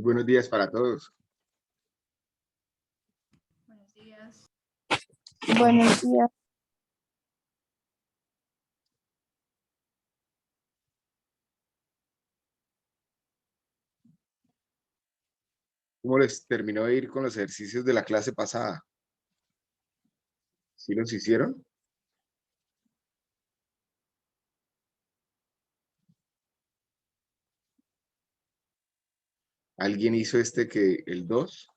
Buenos días para todos. Buenos días. Buenos días. ¿Cómo les terminó de ir con los ejercicios de la clase pasada? ¿Sí los hicieron? ¿Alguien hizo el 2?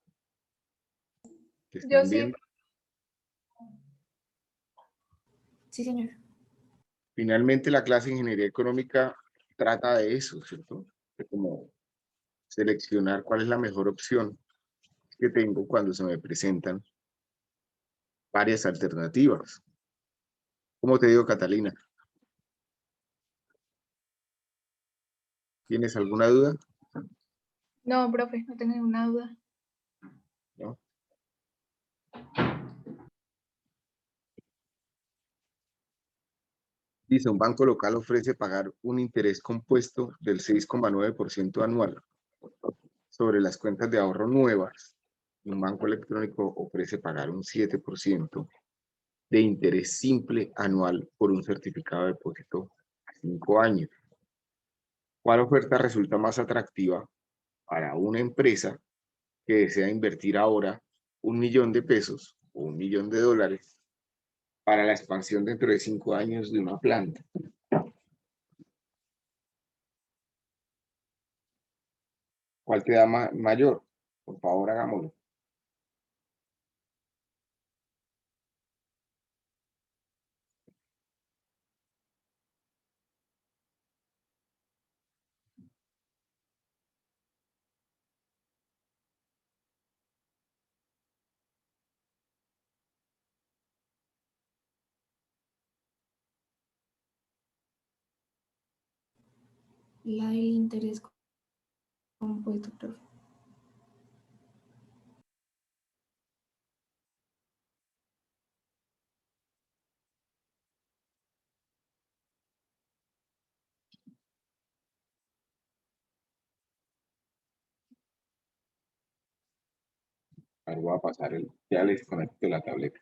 Yo sí. Bien. Sí, señor. Finalmente, la clase de Ingeniería Económica trata de eso, ¿cierto? De cómo seleccionar cuál es la mejor opción que tengo cuando se me presentan varias alternativas. ¿Cómo te digo, Catalina? ¿Tienes alguna duda? No, profe, no tengo ninguna duda. ¿No? Dice, un banco local ofrece pagar un interés compuesto del 6,9% anual sobre las cuentas de ahorro nuevas. Un banco electrónico ofrece pagar un 7% de interés simple anual por un certificado de depósito a 5 años. ¿Cuál oferta resulta más atractiva para una empresa que desea invertir ahora 1.000.000 de pesos o 1.000.000 de dólares para la expansión dentro de 5 años de una planta? ¿Cuál te da mayor? Por favor, hagámoslo. La del interés compuesto, profe. Ahora voy a pasar ya les conecto la tableta.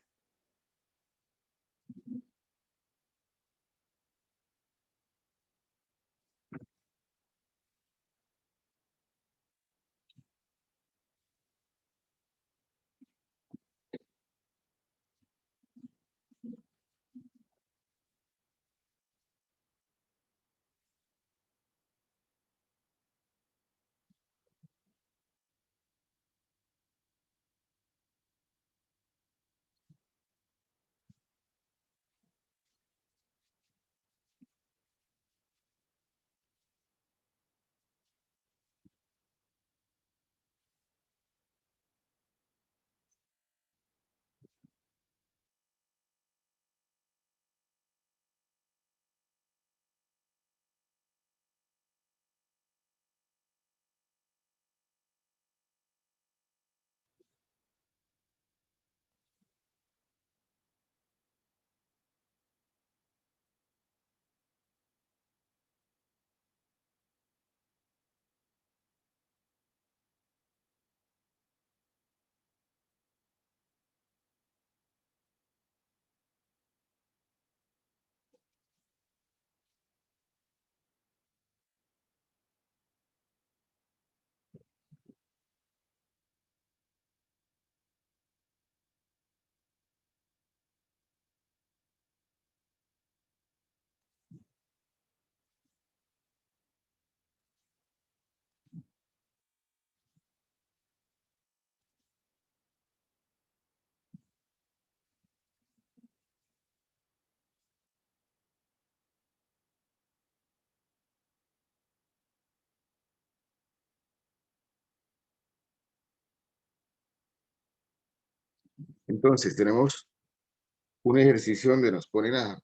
Entonces, tenemos un ejercicio donde nos ponen a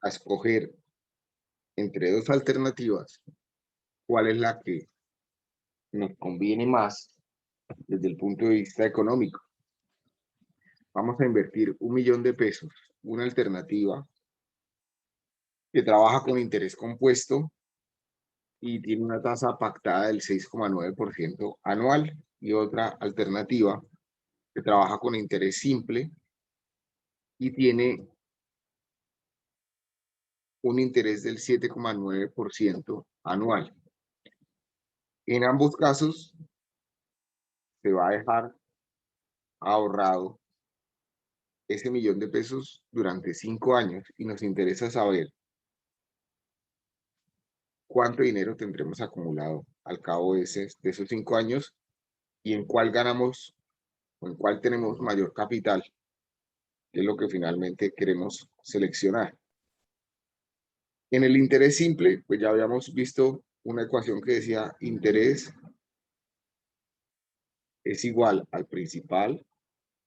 escoger entre dos alternativas cuál es la que nos conviene más desde el punto de vista económico. Vamos a invertir 1.000.000 de pesos, una alternativa que trabaja con interés compuesto y tiene una tasa pactada del 6,9% anual, y otra alternativa que trabaja con interés simple y tiene un interés del 7,9% anual. En ambos casos se va a dejar ahorrado ese $1.000.000 durante 5 años, y nos interesa saber cuánto dinero tendremos acumulado al cabo de esos 5 años y en cuál ganamos o en cuál tenemos mayor capital, que es lo que finalmente queremos seleccionar. En el interés simple, pues ya habíamos visto una ecuación que decía interés es igual al principal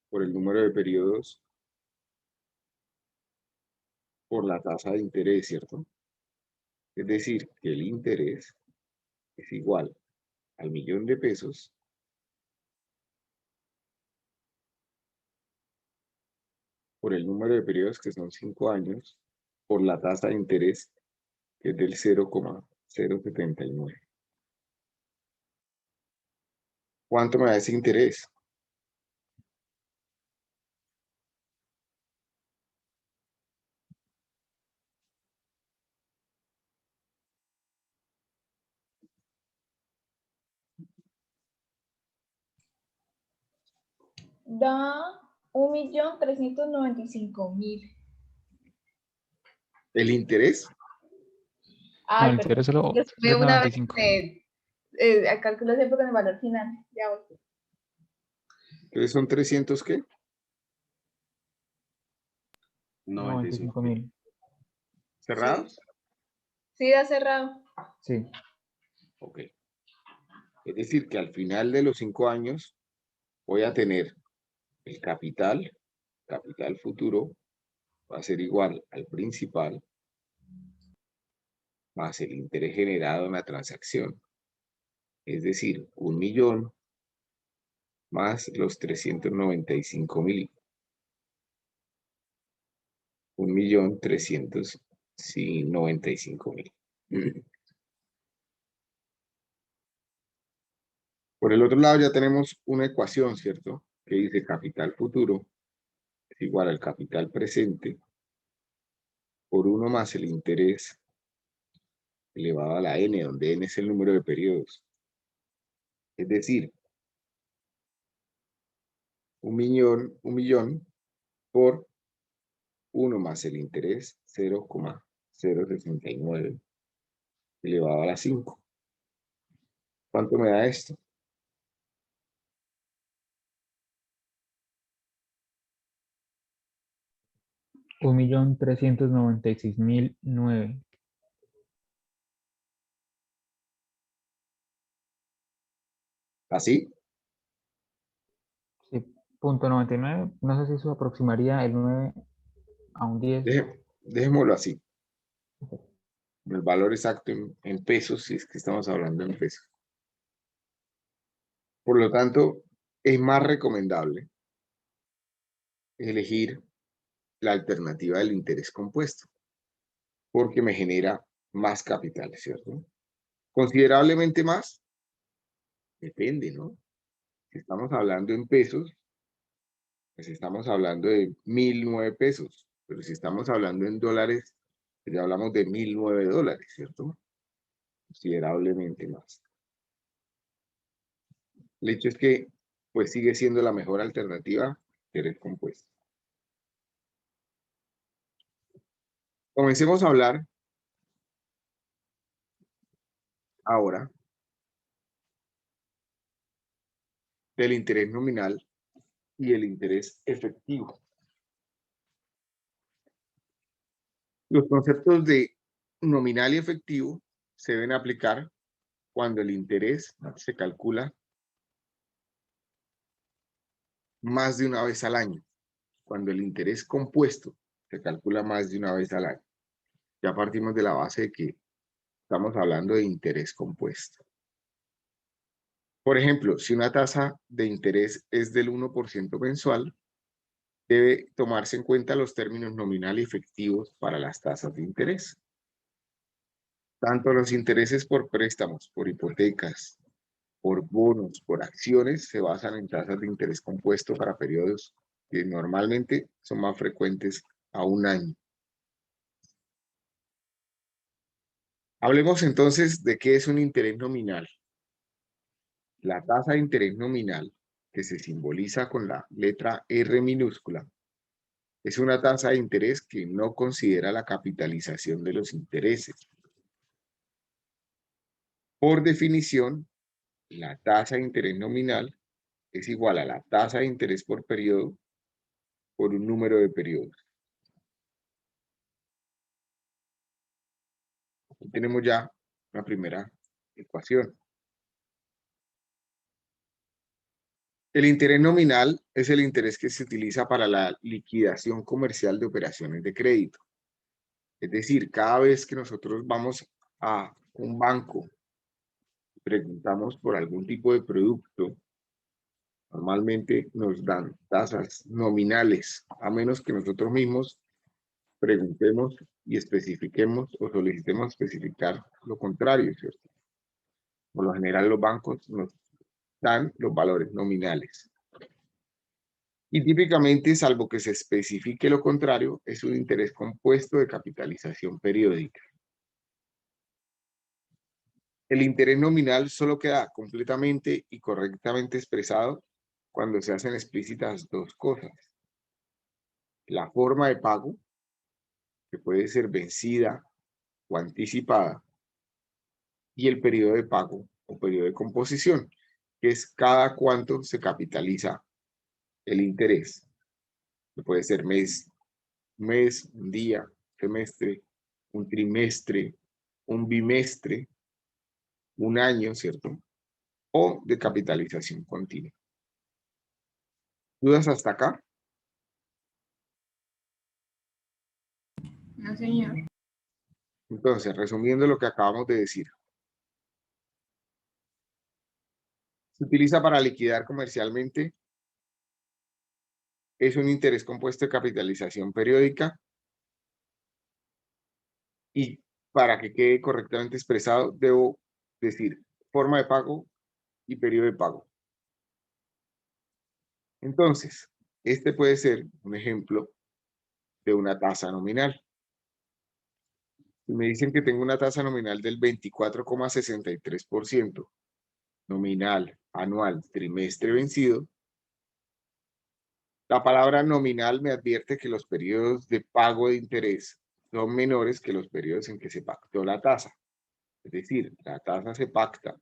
por el número de periodos por la tasa de interés, ¿cierto? Es decir, que el interés es igual al $1.000.000 por el número de periodos, que son 5 años, por la tasa de interés, que es del 0,079. ¿Cuánto me da ese interés? Da 1.395.000. ¿El interés? No, Ay, el pero interés solo lo sumé una vez 395. a cálculo siempre con el valor final. Ya voy. Entonces son 300, ¿qué? 95.000. ¿Cerrados? Sí, da cerrado. Sí. Ok. Es decir, que al final de los 5 años voy a tener el capital futuro, va a ser igual al principal más el interés generado en la transacción. Es decir, 1.000.000 más los 395.000. 1.395.000. Por el otro lado ya tenemos una ecuación, ¿cierto? Que dice capital futuro es igual al capital presente por 1 más el interés elevado a la n, donde n es el número de periodos. Es decir, 1.000.000 por 1 más el interés 0,069 elevado a la 5. ¿Cuánto me da esto? 1.396.009. ¿Así? Sí, punto 99. No sé si eso aproximaría el 9 a un 10. Dejémoslo así. El valor exacto en pesos, si es que estamos hablando en pesos. Por lo tanto, es más recomendable elegir la alternativa del interés compuesto, porque me genera más capital, ¿cierto? Considerablemente más, depende, ¿no? Si estamos hablando en pesos, pues estamos hablando de 1.009 pesos, pero si estamos hablando en dólares, pues ya hablamos de 1.009 dólares, ¿cierto? Considerablemente más. El hecho es que, pues sigue siendo la mejor alternativa, interés compuesto. Comencemos a hablar ahora del interés nominal y el interés efectivo. Los conceptos de nominal y efectivo se deben aplicar cuando el interés se calcula más de una vez al año. Cuando el interés compuesto se calcula más de una vez al año. Ya partimos de la base de que estamos hablando de interés compuesto. Por ejemplo, si una tasa de interés es del 1% mensual, debe tomarse en cuenta los términos nominal y efectivos para las tasas de interés. Tanto los intereses por préstamos, por hipotecas, por bonos, por acciones, se basan en tasas de interés compuesto para periodos que normalmente son más frecuentes a un año. Hablemos entonces de qué es un interés nominal. La tasa de interés nominal, que se simboliza con la letra R minúscula, es una tasa de interés que no considera la capitalización de los intereses. Por definición, la tasa de interés nominal es igual a la tasa de interés por periodo por un número de periodos. Aquí tenemos ya la primera ecuación. El interés nominal es el interés que se utiliza para la liquidación comercial de operaciones de crédito. Es decir, cada vez que nosotros vamos a un banco y preguntamos por algún tipo de producto, normalmente nos dan tasas nominales, a menos que nosotros mismos preguntemos y especifiquemos o solicitemos especificar lo contrario, ¿cierto? Por lo general los bancos nos dan los valores nominales. Y típicamente, salvo que se especifique lo contrario, es un interés compuesto de capitalización periódica. El interés nominal solo queda completamente y correctamente expresado cuando se hacen explícitas dos cosas. La forma de pago, que puede ser vencida o anticipada, y el periodo de pago o periodo de composición, que es cada cuánto se capitaliza el interés. Que puede ser mes, un día, semestre, un trimestre, un bimestre, un año, ¿cierto? O de capitalización continua. ¿Dudas hasta acá? No, señor. Entonces, resumiendo lo que acabamos de decir. Se utiliza para liquidar comercialmente. Es un interés compuesto de capitalización periódica. Y para que quede correctamente expresado, debo decir forma de pago y periodo de pago. Entonces, este puede ser un ejemplo de una tasa nominal. Si me dicen que tengo una tasa nominal del 24,63%, nominal, anual, trimestre vencido, la palabra nominal me advierte que los periodos de pago de interés son menores que los periodos en que se pactó la tasa. Es decir, la tasa se pacta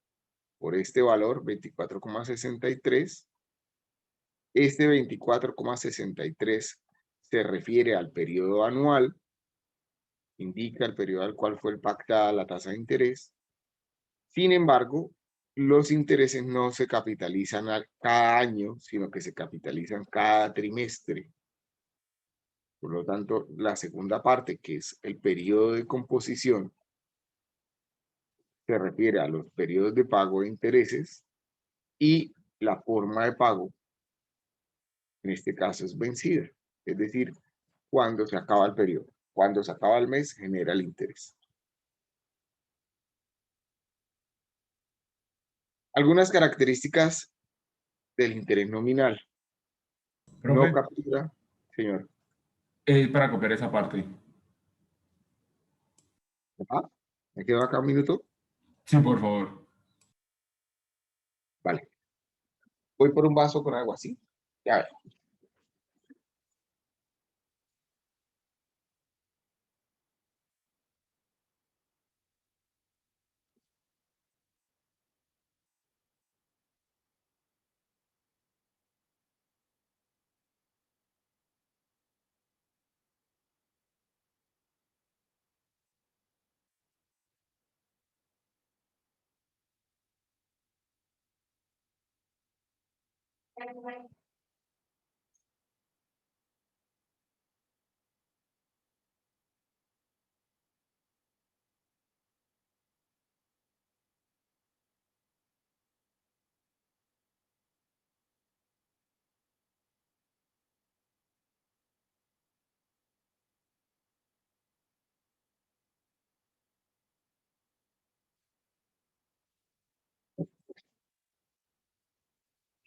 por este valor, 24,63. Este 24,63 se refiere al periodo anual, indica el periodo al cual fue pactada la tasa de interés. Sin embargo, los intereses no se capitalizan cada año, sino que se capitalizan cada trimestre. Por lo tanto, la segunda parte, que es el periodo de composición, se refiere a los periodos de pago de intereses y la forma de pago, en este caso es vencida, es decir, cuando se acaba el periodo. Cuando se acaba el mes, genera el interés. Algunas características del interés nominal. No Profe, captura, señor. para copiar esa parte. Ah, ¿me quedo acá un minuto? Sí, por favor. Vale. Voy por un vaso con agua así. Ya ver.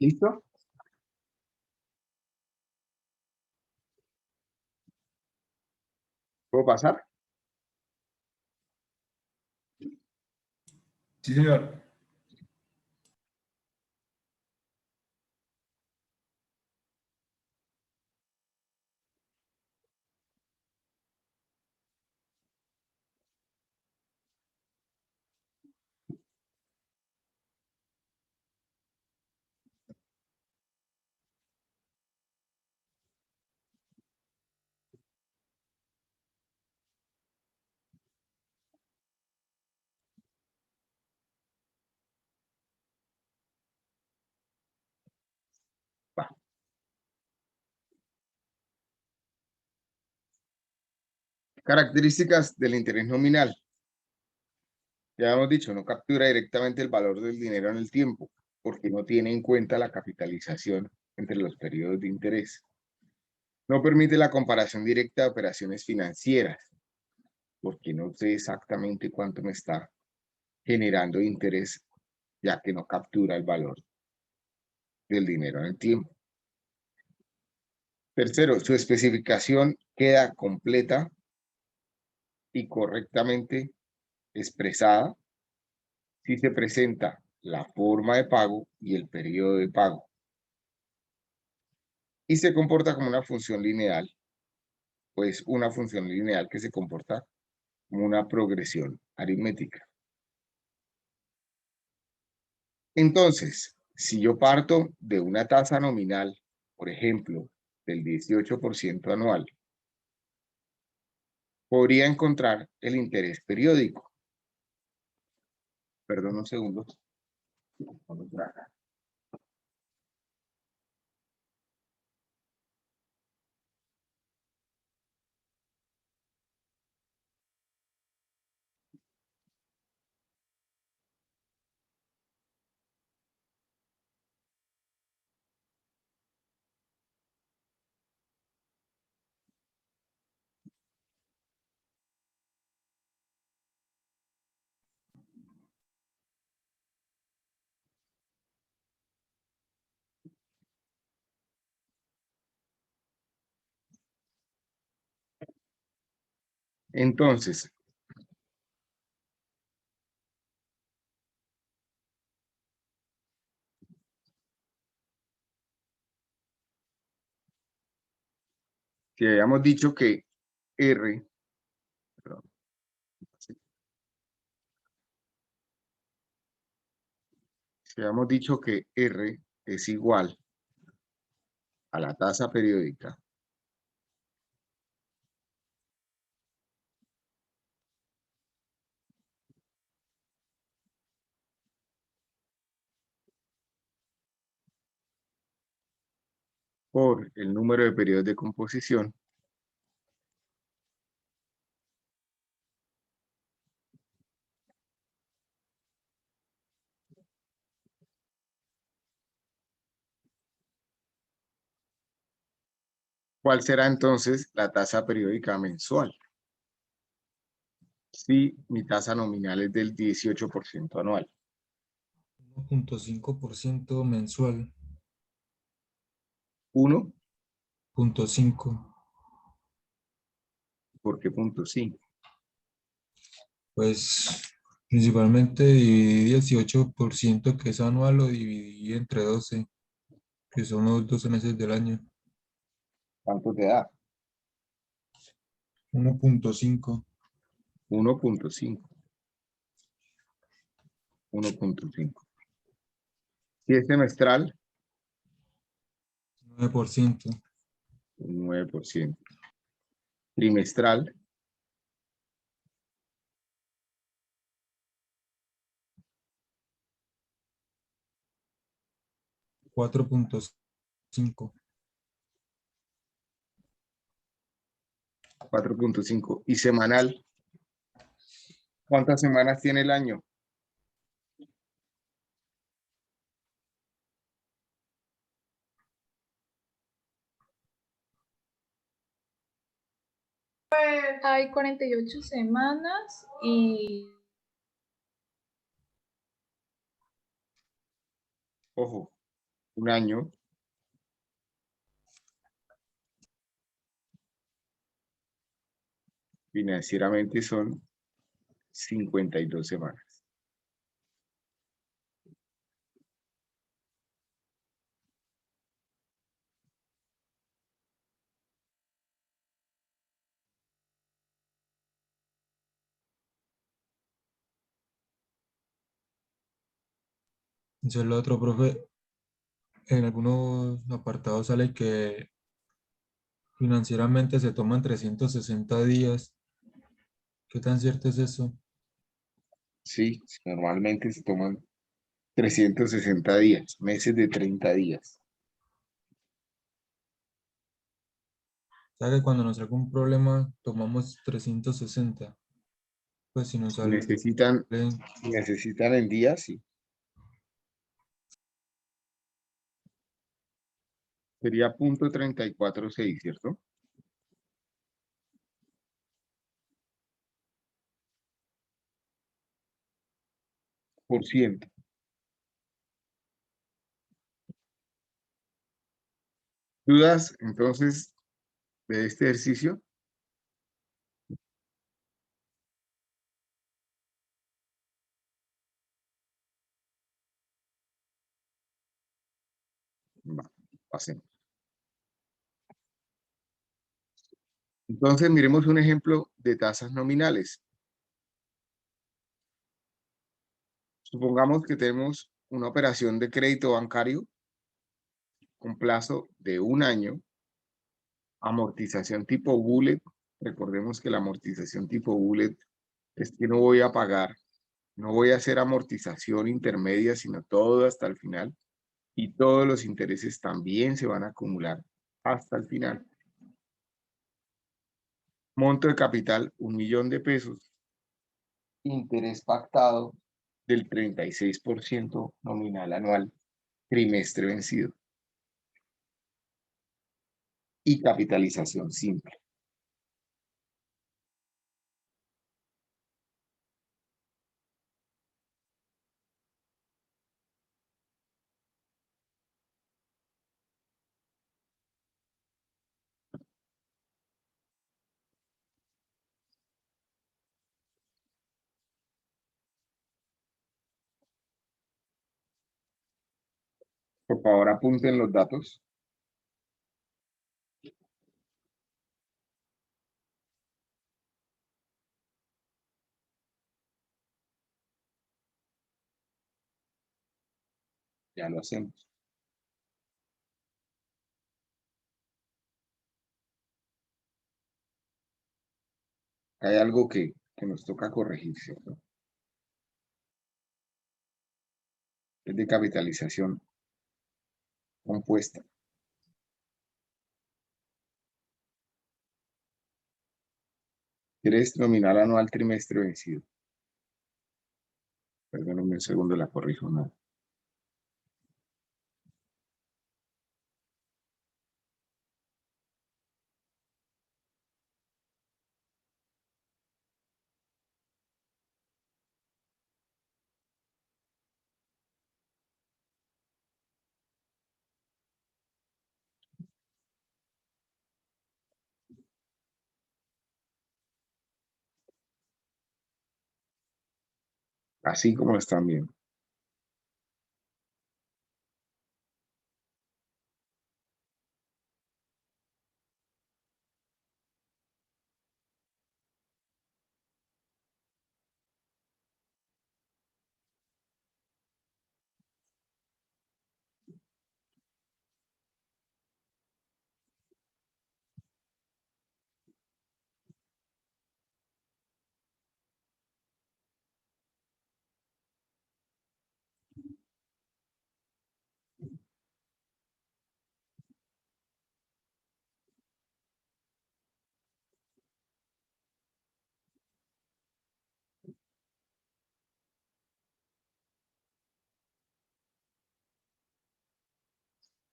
¿Listo? ¿Puedo pasar? Sí, señor. Va. Características del interés nominal. Ya hemos dicho, no captura directamente el valor del dinero en el tiempo, porque no tiene en cuenta la capitalización entre los periodos de interés. No permite la comparación directa de operaciones financieras, porque no sé exactamente cuánto me está generando interés, ya que no captura el valor del dinero en el tiempo. Tercero, su especificación queda completa y correctamente expresada si se presenta la forma de pago y el periodo de pago. Y se comporta como una función lineal, pues una función lineal que se comporta como una progresión aritmética. Entonces, si yo parto de una tasa nominal, por ejemplo, del 18% anual, podría encontrar el interés periódico. Perdón un segundo. Vamos por acá. Entonces, si habíamos dicho que R, perdón, si habíamos dicho que R es igual a la tasa periódica por el número de periodos de composición, ¿cuál será entonces la tasa periódica mensual? Si mi tasa nominal es del 18% anual. 1.5% mensual, 1, 0.5. ¿por qué punto 5? Pues principalmente dividí 18% que es anual, lo dividí entre 12, que son los 12 meses del año. ¿Cuánto te da? 1.5. 1.5. 1.5. Si es semestral, 9%. 9%. Trimestral, 4.5. 4.5. Y semanal, ¿cuántas semanas tiene el año? Hay 48 semanas y Ojo, un año. Financieramente son 52 semanas. Entonces, lo otro, profe, en algunos apartados sale que financieramente se toman 360 días. ¿Qué tan cierto es eso? Sí, normalmente se toman 360 días, meses de 30 días. O sea que cuando nos salga un problema tomamos 360. Pues si nos Si sale necesitan en días, sí. Sería punto 34.6, ¿cierto? Por ciento. ¿Dudas entonces de este ejercicio? Va, pasemos. Entonces, miremos un ejemplo de tasas nominales. Supongamos que tenemos una operación de crédito bancario con plazo de un año, amortización tipo bullet. Recordemos que la amortización tipo bullet es que no voy a pagar, no voy a hacer amortización intermedia, sino todo hasta el final. Y todos los intereses también se van a acumular hasta el final. Monto de capital, 1.000.000 de pesos. Interés pactado del 36% nominal anual, trimestre vencido. Y capitalización simple. Por favor, apunten los datos. Ya lo hacemos. Hay algo que nos toca corregir, ¿cierto? Es de capitalización compuesta. Interés nominal anual trimestre vencido. Perdónenme un segundo, la corrijo. No. Así como lo están viendo.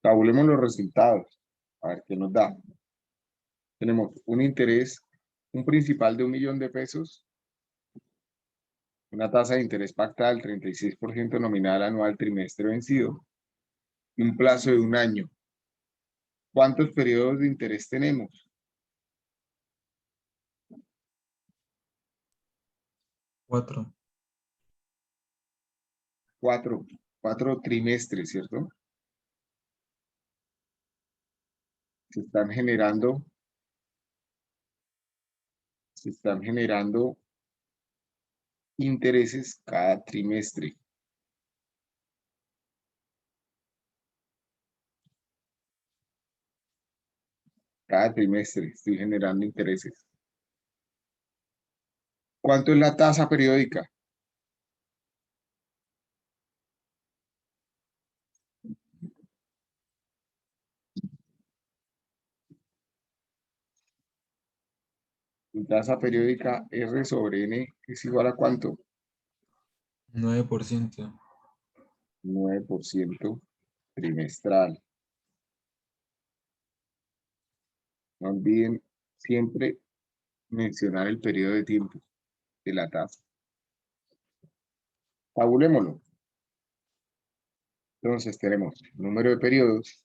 Tabulemos los resultados. A ver qué nos da. Tenemos un interés, un principal de 1.000.000 de pesos, una tasa de interés pactada del 36% nominal anual trimestre vencido un plazo de 1 año. ¿Cuántos periodos de interés tenemos? 4. 4 trimestres, ¿cierto? Se están generando intereses cada trimestre. Cada trimestre estoy generando intereses. ¿Cuánto es la tasa periódica? Mi tasa periódica R sobre N es igual a ¿cuánto? 9%. 9% trimestral. No olviden siempre mencionar el periodo de tiempo de la tasa. Tabulémoslo. Entonces tenemos número de periodos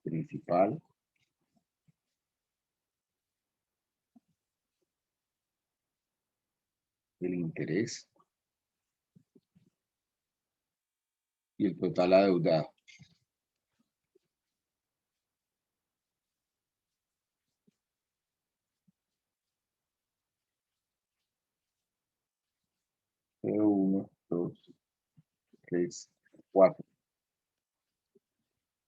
principal, el interés y el total adeudado. Pero 1, 2, 3, 4.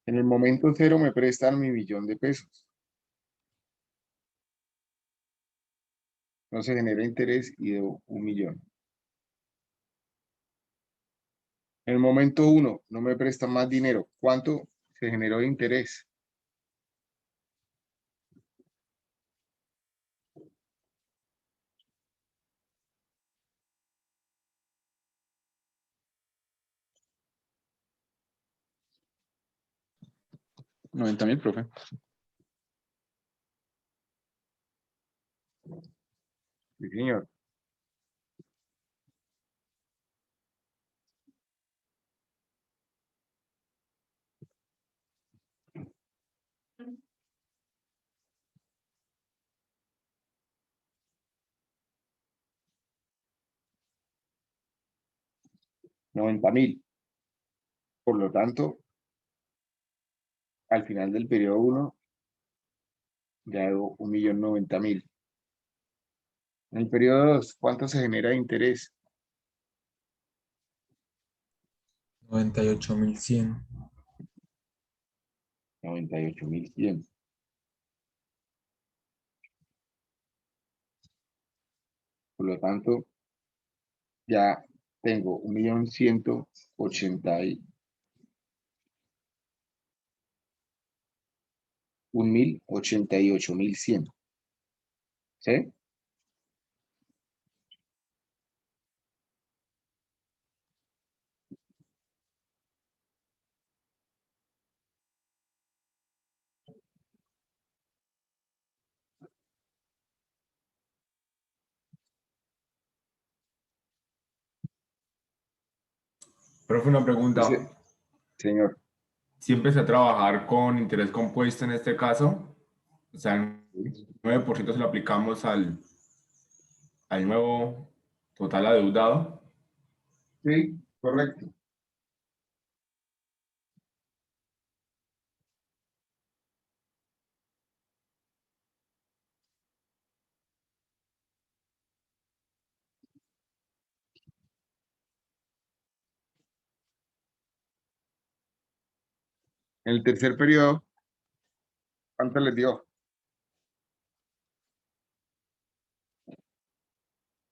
En el momento cero me prestan mi $1.000.000 de pesos. No se genera interés y debo 1.000.000. En el momento 1 no me prestan más dinero. ¿Cuánto se generó de interés? $90.000, profe. Sí, señor. $90.000. Por lo tanto, al final del periodo 1, ya debo 1.090.000. En el periodo 2, ¿cuánto se genera de interés? 98.100. 98.100. Por lo tanto, ya tengo 1.188.100. ¿Sí? Profe, una pregunta. Ese- señor. ¿Si empecé a trabajar con interés compuesto en este caso? O sea, el 9% se lo aplicamos al nuevo total adeudado. Sí, correcto. En el tercer periodo, ¿cuánto les dio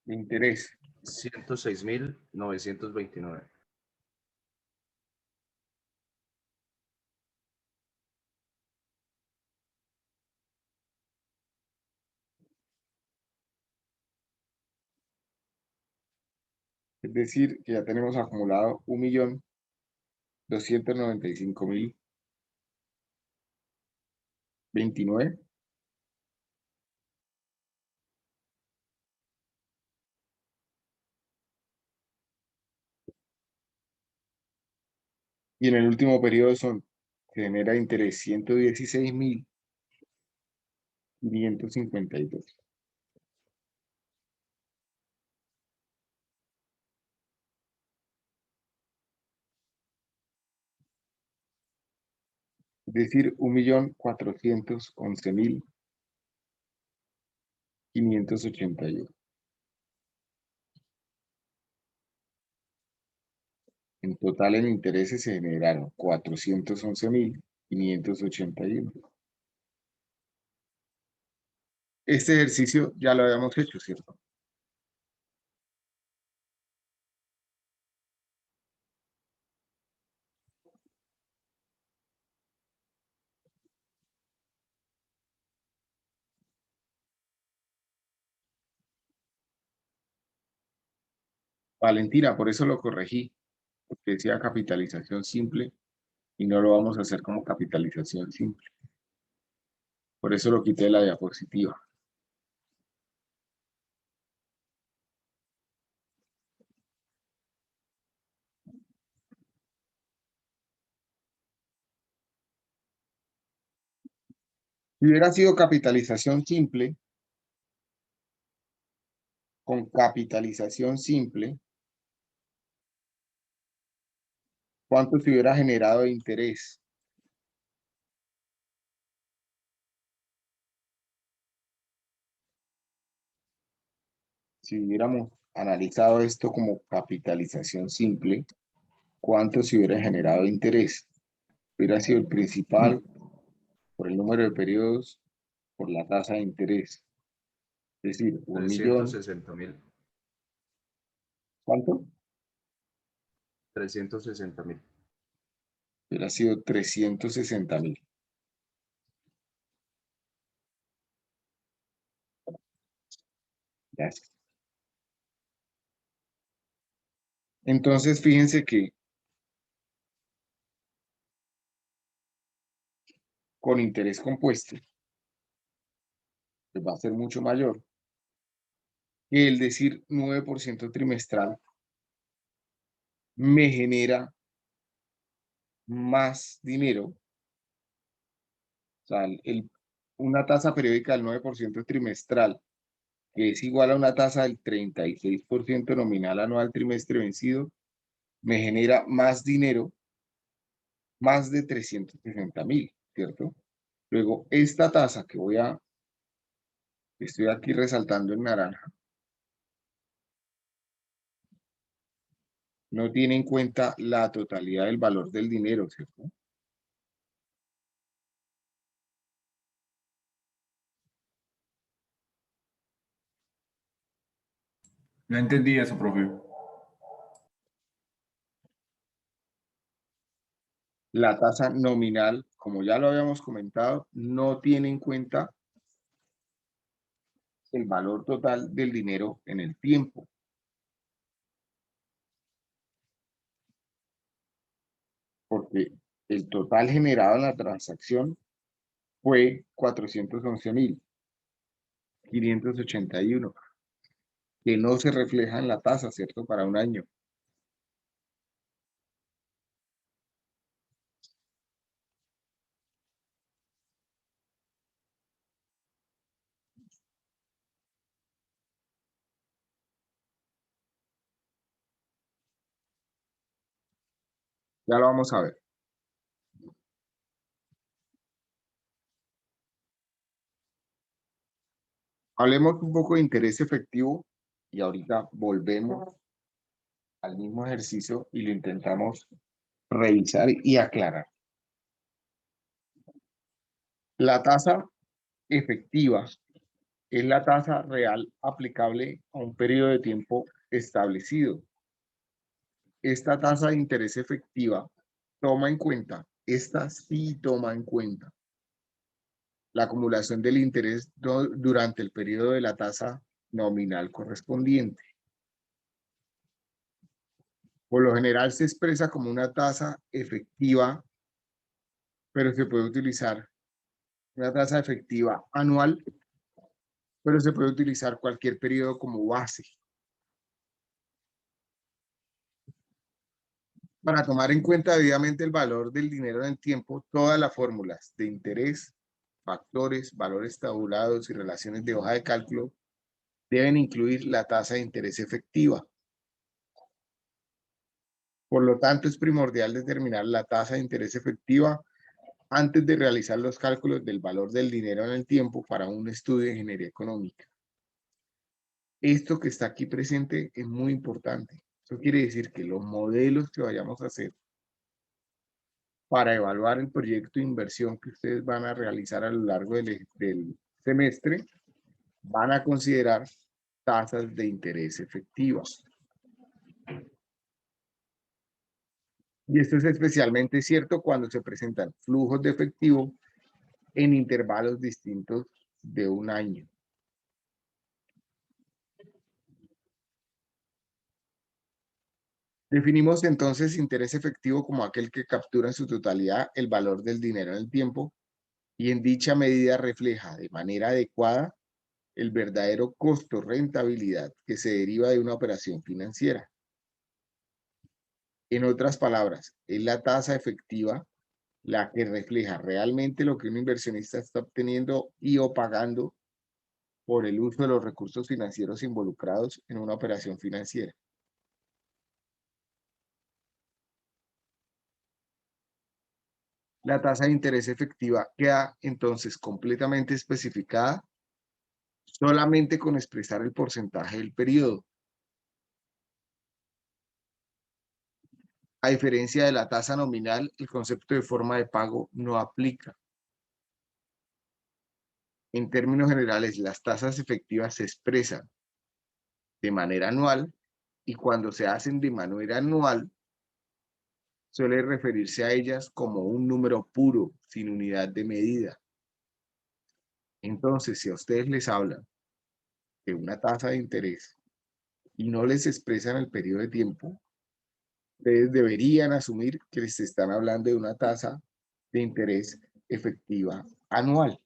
de interés? 106.929. Es decir, que ya tenemos acumulado 1.295.029. Y en el último periodo son se genera interés 116.552. Es decir, 1.411.581. En total, en intereses se generaron 411.581. Este ejercicio ya lo habíamos hecho, ¿cierto? Valentina, por eso lo corregí, porque decía capitalización simple y no lo vamos a hacer como capitalización simple. Por eso lo quité de la diapositiva. Si hubiera sido capitalización simple, con capitalización simple, ¿cuánto se hubiera generado de interés? Si hubiéramos analizado esto como capitalización simple, ¿cuánto se hubiera generado de interés? Hubiera sido el principal por el número de periodos, por la tasa de interés. Es decir, 1.000.000. 360.000. ¿Cuánto? 360.000. Hubiera sido 360.000. Gracias. Entonces, fíjense que con interés compuesto, pues va a ser mucho mayor que el decir 9% trimestral me genera más dinero. O sea, una tasa periódica del 9% trimestral, que es igual a una tasa del 36% nominal anual trimestre vencido, me genera más dinero, más de 360.000, ¿cierto? Luego, esta tasa que estoy aquí resaltando en naranja, no tiene en cuenta la totalidad del valor del dinero, ¿cierto? No entendí eso, profe. La tasa nominal, como ya lo habíamos comentado, no tiene en cuenta el valor total del dinero en el tiempo. Porque el total generado en la transacción fue 411.581, que no se refleja en la tasa, ¿cierto? Para un año. Ya lo vamos a ver. Hablemos un poco de interés efectivo y ahorita volvemos al mismo ejercicio y lo intentamos revisar y aclarar. La tasa efectiva es la tasa real aplicable a un periodo de tiempo establecido. Esta tasa de interés efectiva toma en cuenta, esta sí toma en cuenta la acumulación del interés durante el periodo de la tasa nominal correspondiente. Por lo general se expresa como una tasa efectiva, pero se puede utilizar una tasa efectiva anual, pero se puede utilizar cualquier periodo como base. Para tomar en cuenta debidamente el valor del dinero en el tiempo, todas las fórmulas de interés, factores, valores tabulados y relaciones de hoja de cálculo deben incluir la tasa de interés efectiva. Por lo tanto, es primordial determinar la tasa de interés efectiva antes de realizar los cálculos del valor del dinero en el tiempo para un estudio de ingeniería económica. Esto que está aquí presente es muy importante. Eso quiere decir que los modelos que vayamos a hacer para evaluar el proyecto de inversión que ustedes van a realizar a lo largo del semestre van a considerar tasas de interés efectivas. Y esto es especialmente cierto cuando se presentan flujos de efectivo en intervalos distintos de un año. Definimos entonces interés efectivo como aquel que captura en su totalidad el valor del dinero en el tiempo y en dicha medida refleja de manera adecuada el verdadero costo-rentabilidad que se deriva de una operación financiera. En otras palabras, es la tasa efectiva la que refleja realmente lo que un inversionista está obteniendo y o pagando por el uso de los recursos financieros involucrados en una operación financiera. La tasa de interés efectiva queda entonces completamente especificada solamente con expresar el porcentaje del periodo. A diferencia de la tasa nominal, el concepto de forma de pago no aplica. En términos generales, las tasas efectivas se expresan de manera anual y cuando se hacen de manera anual, suele referirse a ellas como un número puro, sin unidad de medida. Entonces, si a ustedes les hablan de una tasa de interés y no les expresan el periodo de tiempo, ustedes deberían asumir que les están hablando de una tasa de interés efectiva anual.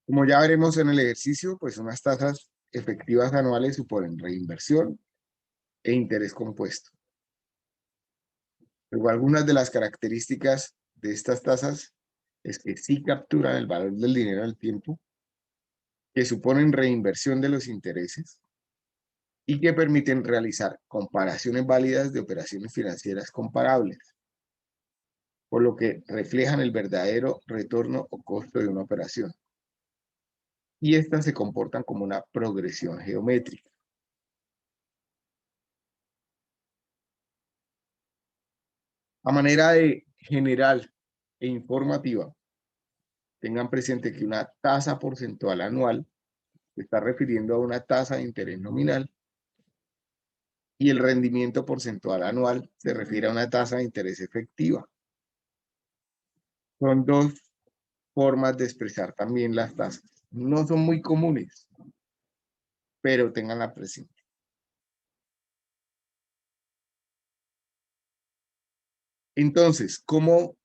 Como ya veremos en el ejercicio, pues unas tasas efectivas anuales suponen reinversión e interés compuesto. Luego, algunas de las características de estas tasas es que sí capturan el valor del dinero al tiempo, que suponen reinversión de los intereses y que permiten realizar comparaciones válidas de operaciones financieras comparables, por lo que reflejan el verdadero retorno o costo de una operación. Y estas se comportan como una progresión geométrica. A manera de general e informativa, tengan presente que una tasa porcentual anual se está refiriendo a una tasa de interés nominal y el rendimiento porcentual anual se refiere a una tasa de interés efectiva. Son dos formas de expresar también las tasas. No son muy comunes, pero tenganla presente. Entonces, ¿cómo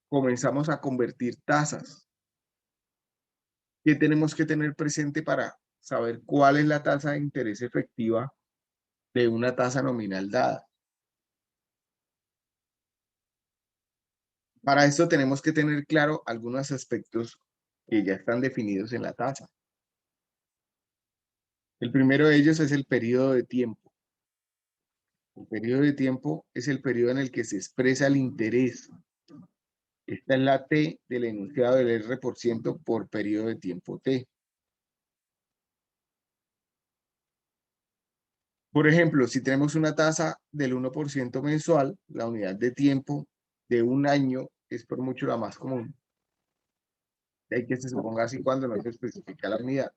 comenzamos a convertir tasas? ¿Qué tenemos que tener presente para saber cuál es la tasa de interés efectiva de una tasa nominal dada? Para esto tenemos que tener claro algunos aspectos que ya están definidos en la tasa. El primero de ellos es el periodo de tiempo. El periodo de tiempo es el periodo en el que se expresa el interés. Esta es la T del enunciado del R% por periodo de tiempo T. Por ejemplo, si tenemos una tasa del 1% mensual, la unidad de tiempo de un año es por mucho la más común. Hay que se suponga así cuando no se especifica la unidad.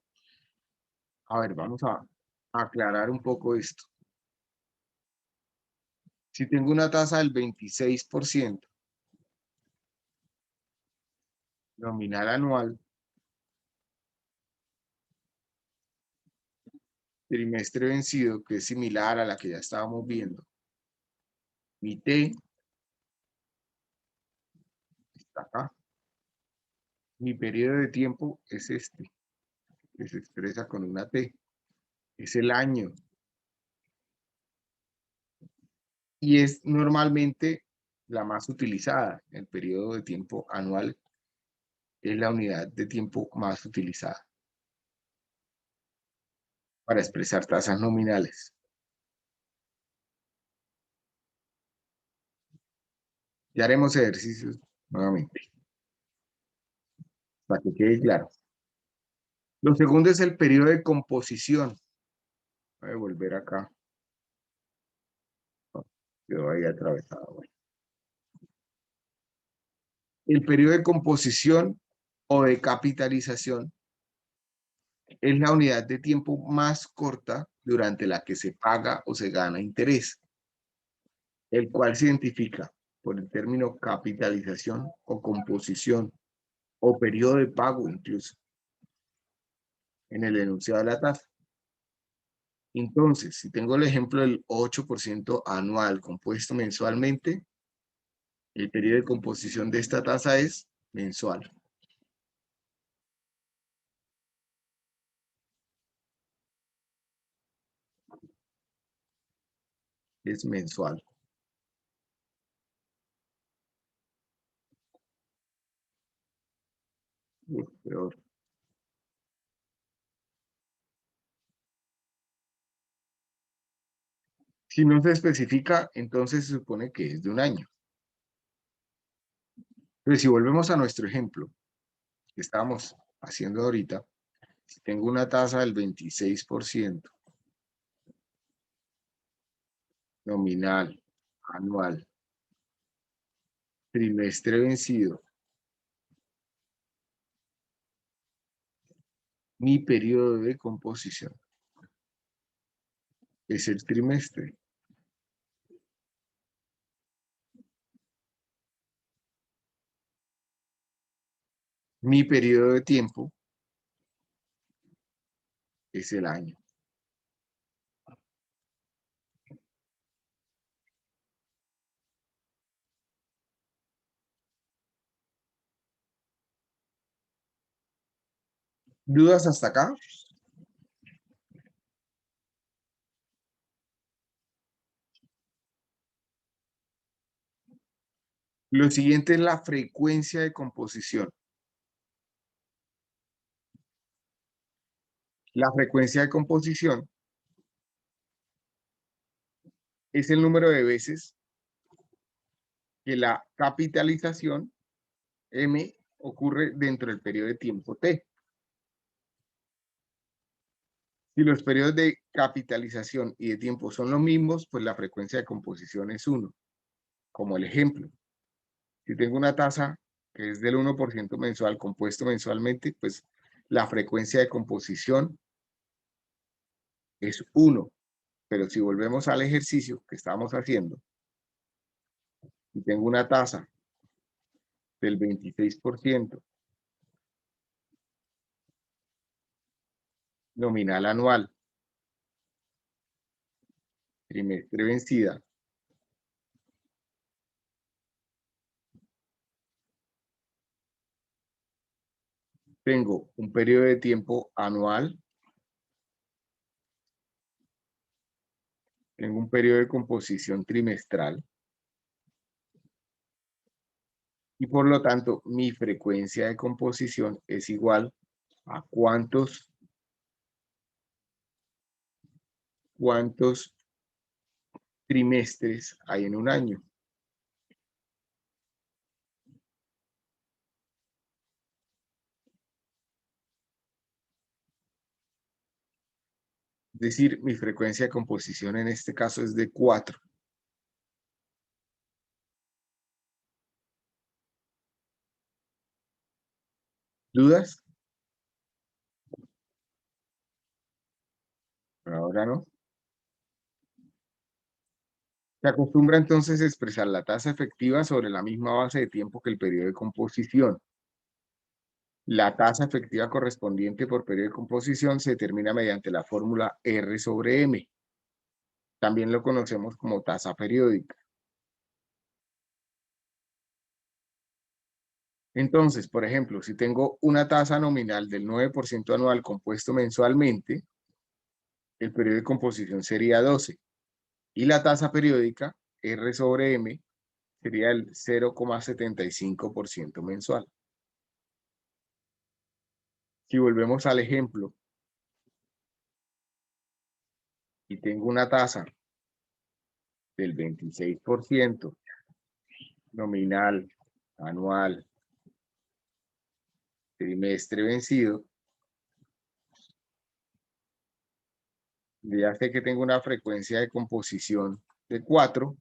A ver, vamos a aclarar un poco esto. Si tengo una tasa del 26% nominal anual, trimestre vencido, que es similar a la que ya estábamos viendo, mi T está acá. Mi periodo de tiempo es este. que se expresa con una T. Es el año. Y es normalmente la más utilizada. El periodo de tiempo anual es la unidad de tiempo más utilizada para expresar tasas nominales. Ya haremos ejercicios nuevamente, para que quede claro. Lo segundo es el periodo de composición. Voy a volver acá. Quedó ahí atravesado. Bueno. El periodo de composición o de capitalización es la unidad de tiempo más corta durante la que se paga o se gana interés, el cual se identifica por el término capitalización o composición o periodo de pago incluso en el enunciado de la tasa. Entonces, si tengo el ejemplo del 8% anual compuesto mensualmente, el periodo de composición de esta tasa es mensual. Es mensual. Peor. Si no se especifica, entonces se supone que es de un año. Entonces, si volvemos a nuestro ejemplo que estábamos haciendo ahorita, si tengo una tasa del 26% nominal, anual, trimestre vencido, mi periodo de composición es el trimestre. Mi periodo de tiempo es el año. ¿Dudas hasta acá? Lo siguiente es la frecuencia de composición. La frecuencia de composición es el número de veces que la capitalización M ocurre dentro del periodo de tiempo T. Si los periodos de capitalización y de tiempo son los mismos, pues la frecuencia de composición es 1. Como el ejemplo, si tengo una tasa que es del 1% mensual compuesto mensualmente, pues la frecuencia de composición es 1. Pero si volvemos al ejercicio que estamos haciendo, y tengo una tasa del 26% nominal anual, trimestre vencida, tengo un periodo de tiempo anual, tengo un periodo de composición trimestral, y por lo tanto mi frecuencia de composición es igual a cuántos trimestres hay en un año. Es decir, mi frecuencia de composición en este caso es de 4. ¿Dudas? Por ahora no. Se acostumbra entonces a expresar la tasa efectiva sobre la misma base de tiempo que el periodo de composición. La tasa efectiva correspondiente por periodo de composición se determina mediante la fórmula R sobre M. También lo conocemos como tasa periódica. Entonces, por ejemplo, si tengo una tasa nominal del 9% anual compuesto mensualmente, el periodo de composición sería 12. Y la tasa periódica, R sobre M, sería el 0,75% mensual. Si volvemos al ejemplo, y tengo una tasa del 26% nominal, anual, trimestre vencido, ya sé que tengo una frecuencia de composición de 4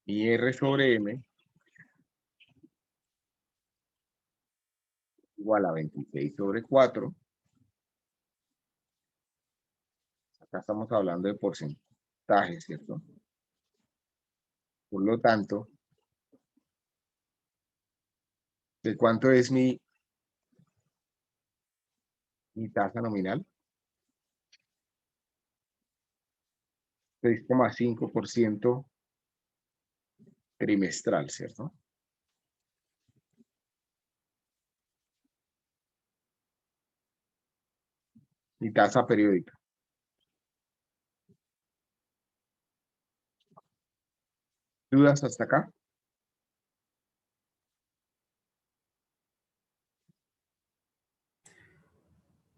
y R sobre M igual a 26 sobre 4. Acá estamos hablando de porcentaje, ¿cierto? Por lo tanto, ¿de cuánto es mi tasa nominal? 6,5% trimestral, ¿cierto? Mi tasa periódica. ¿Dudas hasta acá?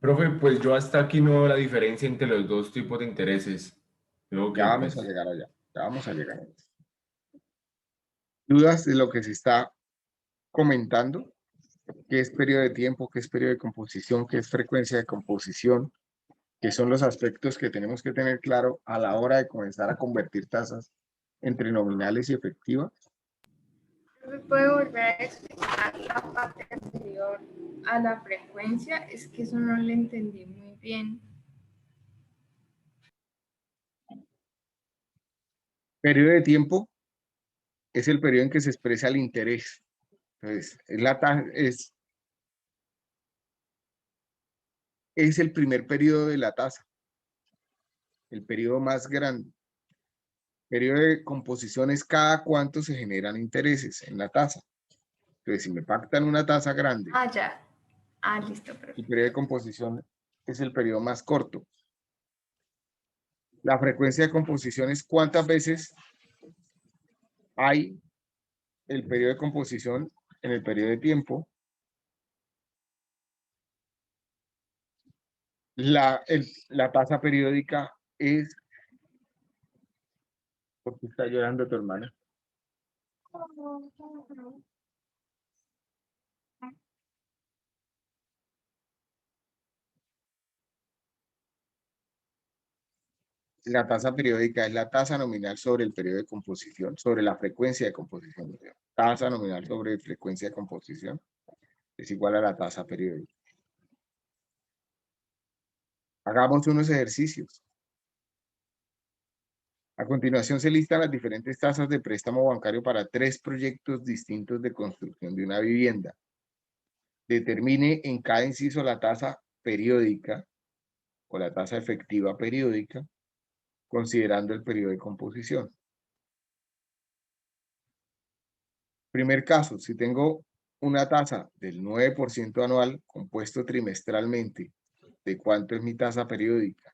Profe, pues yo hasta aquí no veo la diferencia entre los dos tipos de intereses. Creo que Ya vamos a pues llegar allá. Ya vamos a llegar allá. ¿Dudas de lo que se está comentando? ¿Qué es periodo de tiempo? ¿Qué es periodo de composición? ¿Qué es frecuencia de composición? ¿Qué son los aspectos que tenemos que tener claro a la hora de comenzar a convertir tasas entre nominales y efectivas? ¿Me puede volver a explicar la parte anterior a la frecuencia? Es que eso no lo entendí muy bien. Periodo de tiempo es el periodo en que se expresa el interés. Entonces, es el primer periodo de la tasa, el periodo más grande. Periodo de composición es cada cuánto se generan intereses en la tasa. Entonces, si me pactan una tasa grande, Ah, ya. Ah, listo, el perfecto. periodo de composición es el periodo más corto. La frecuencia de composición es cuántas veces hay el periodo de composición en el periodo de tiempo. La tasa periódica es... ¿Por qué está llorando tu hermana? La tasa periódica es la tasa nominal sobre el periodo de composición, sobre la frecuencia de composición. Tasa nominal sobre frecuencia de composición es igual a la tasa periódica. Hagamos unos ejercicios. A continuación se listan las diferentes tasas de préstamo bancario para 3 proyectos distintos de construcción de una vivienda. Determine en cada inciso la tasa periódica o la tasa efectiva periódica, considerando el periodo de composición. Primer caso, si tengo una tasa del 9% anual compuesto trimestralmente, ¿de cuánto es mi tasa periódica?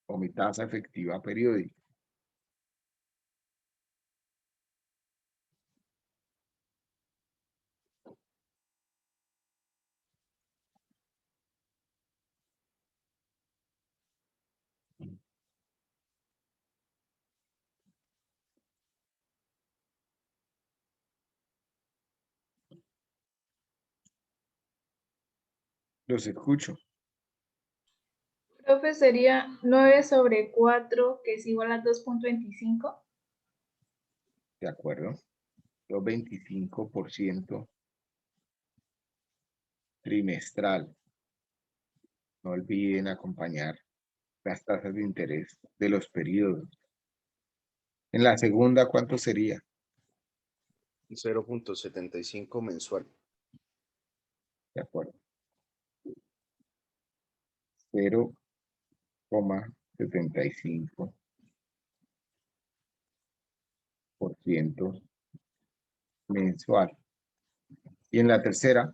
O mi tasa efectiva periódica. Los escucho. Profe, sería 9 sobre 4, que es igual a 2,25. ¿De acuerdo? Los 25% trimestral. No olviden acompañar las tasas de interés de los periodos. En la segunda, ¿cuánto sería? 0,75 mensual. De acuerdo. 0,75% mensual. Y en la tercera,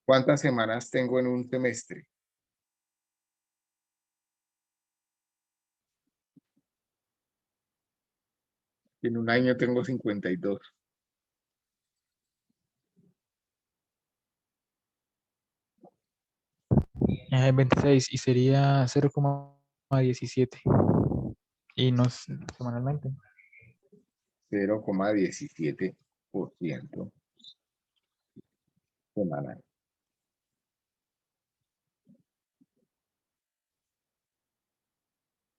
¿cuántas semanas tengo en un semestre? En un año tengo 52. 26 y sería 0,17. Y no semanalmente. 0,17% semanal.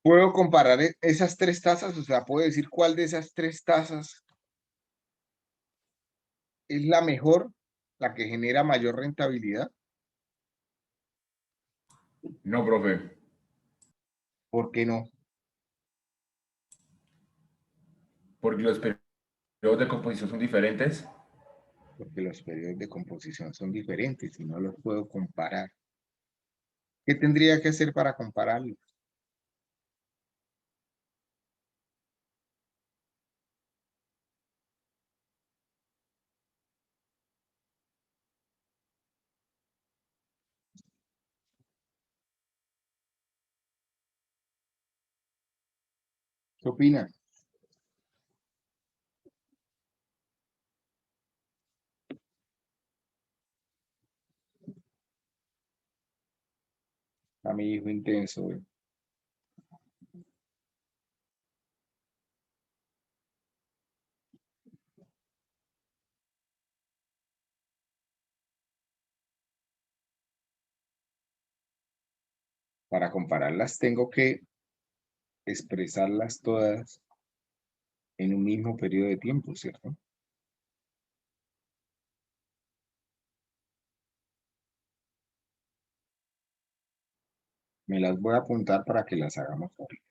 ¿Puedo comparar esas tres tasas? O sea, ¿puedo decir cuál de esas tres tasas es la mejor, la que genera mayor rentabilidad? No, profe. ¿Por qué no? Porque los periodos de composición son diferentes. Porque los periodos de composición son diferentes y no los puedo comparar. ¿Qué tendría que hacer para compararlos? ¿Qué opinan? A mi hijo intenso. Para compararlas tengo que expresarlas todas en un mismo periodo de tiempo, ¿cierto? Me las voy a apuntar para que las hagamos ahorita.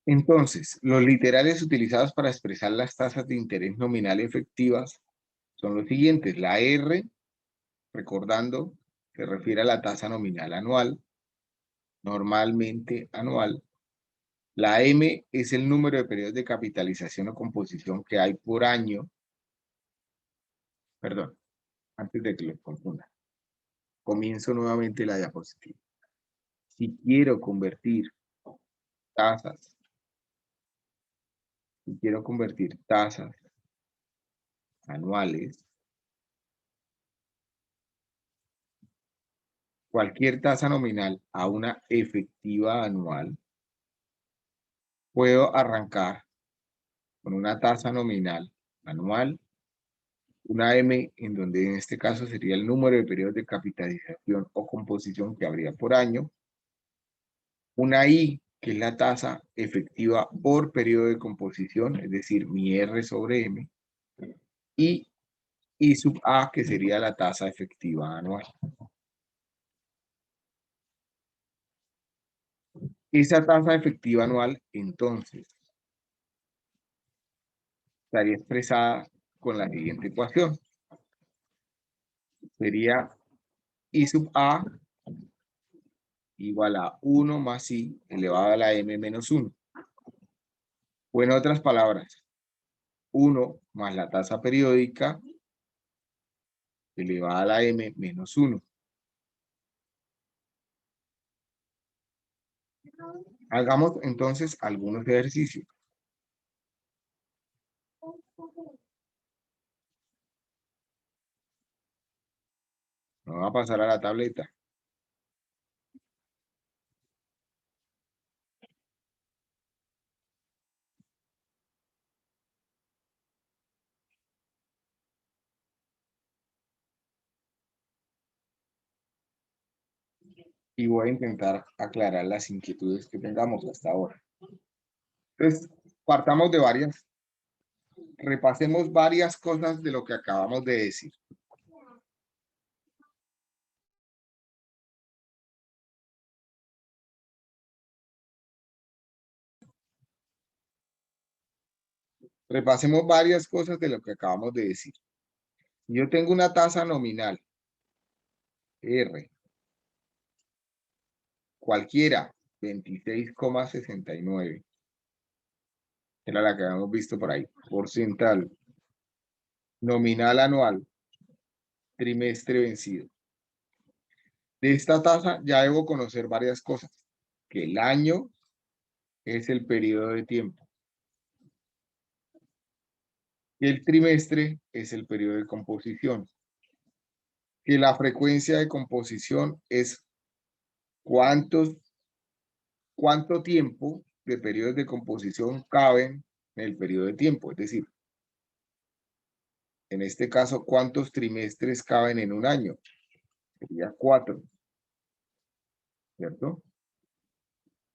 Entonces, los literales utilizados para expresar las tasas de interés nominal efectivas son los siguientes. La R, recordando, se refiere a la tasa nominal anual, normalmente anual. La M es el número de periodos de capitalización o composición que hay por año. Perdón, antes de que los confunda. Comienzo nuevamente la diapositiva. Si quiero convertir tasas, anuales, cualquier tasa nominal a una efectiva anual, puedo arrancar con una tasa nominal anual, una M en donde en este caso sería el número de periodos de capitalización o composición que habría por año, una I que es la tasa efectiva por periodo de composición, es decir, mi R sobre M, y I sub A que sería la tasa efectiva anual. Esa tasa efectiva anual, entonces, estaría expresada con la siguiente ecuación. Sería I sub A igual a 1 más I elevado a la M menos 1. O en otras palabras, 1 más la tasa periódica elevada a la M menos 1. Hagamos entonces algunos ejercicios. Me voy a pasar a la tableta. Y voy a intentar aclarar las inquietudes que tengamos hasta ahora. Entonces, partamos de repasemos varias cosas de lo que acabamos de decir. Repasemos varias cosas de lo que acabamos de decir. Yo tengo una tasa nominal, R, cualquiera, 26,69. Era la que habíamos visto por ahí. Porcental, nominal anual, trimestre vencido. De esta tasa ya debo conocer varias cosas. Que el año es el periodo de tiempo. Que el trimestre es el periodo de composición. Que la frecuencia de composición es cuánto tiempo de periodos de composición caben en el periodo de tiempo. Es decir, en este caso, ¿cuántos trimestres caben en un año? Sería 4, ¿cierto?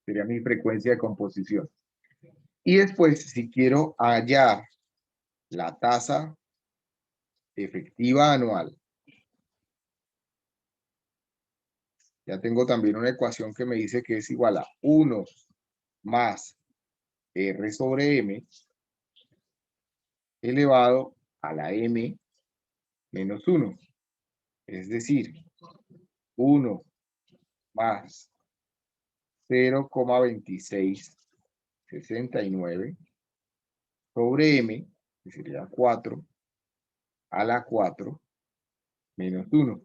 Sería mi frecuencia de composición. Y después, si quiero hallar la tasa efectiva anual, ya tengo también una ecuación que me dice que es igual a 1 más R sobre M elevado a la M menos 1. Es decir, 1 más 0,2669 sobre M, que sería 4, a la 4 menos 1.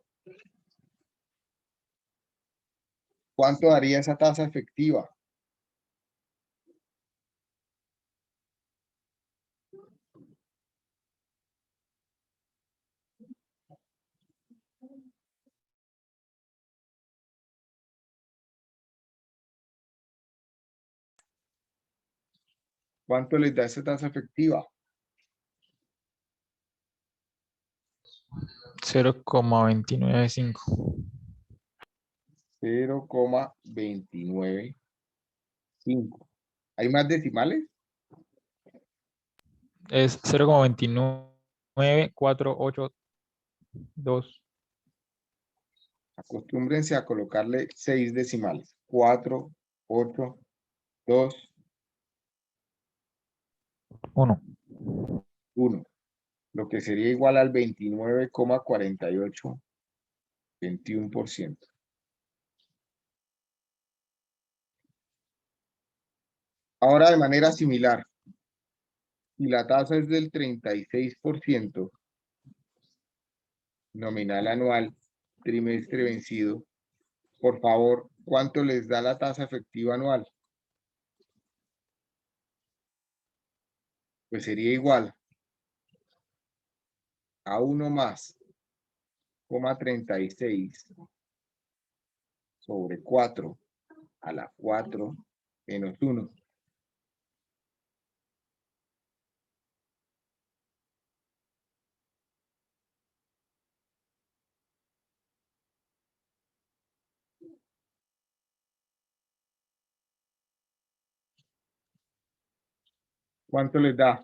¿Cuánto daría esa tasa efectiva? ¿Cuánto les da esa tasa efectiva? 0,295. 0,295. ¿Hay más decimales? Es 0,29482. Acostúmbrense a colocarle 6 decimales. 4, 8, 2, 1. 1. Lo que sería igual al 29,4821%. Ahora de manera similar, si la tasa es del 36%, nominal anual, trimestre vencido, por favor, ¿cuánto les da la tasa efectiva anual? Pues sería igual a 1 más, 36 sobre 4 a la 4 menos 1. ¿Cuánto les da?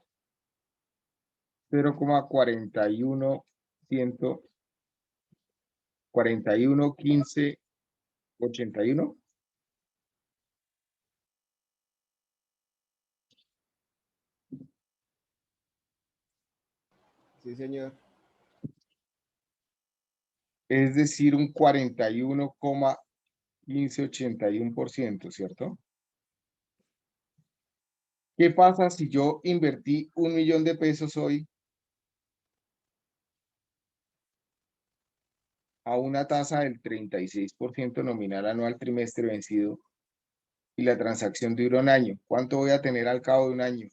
0,411581. Sí, señor. Es decir, un 41,1581%, ¿cierto? ¿Qué pasa si yo invertí 1.000.000 de pesos hoy a una tasa del 36% nominal anual trimestre vencido y la transacción dura un año? ¿Cuánto voy a tener al cabo de un año?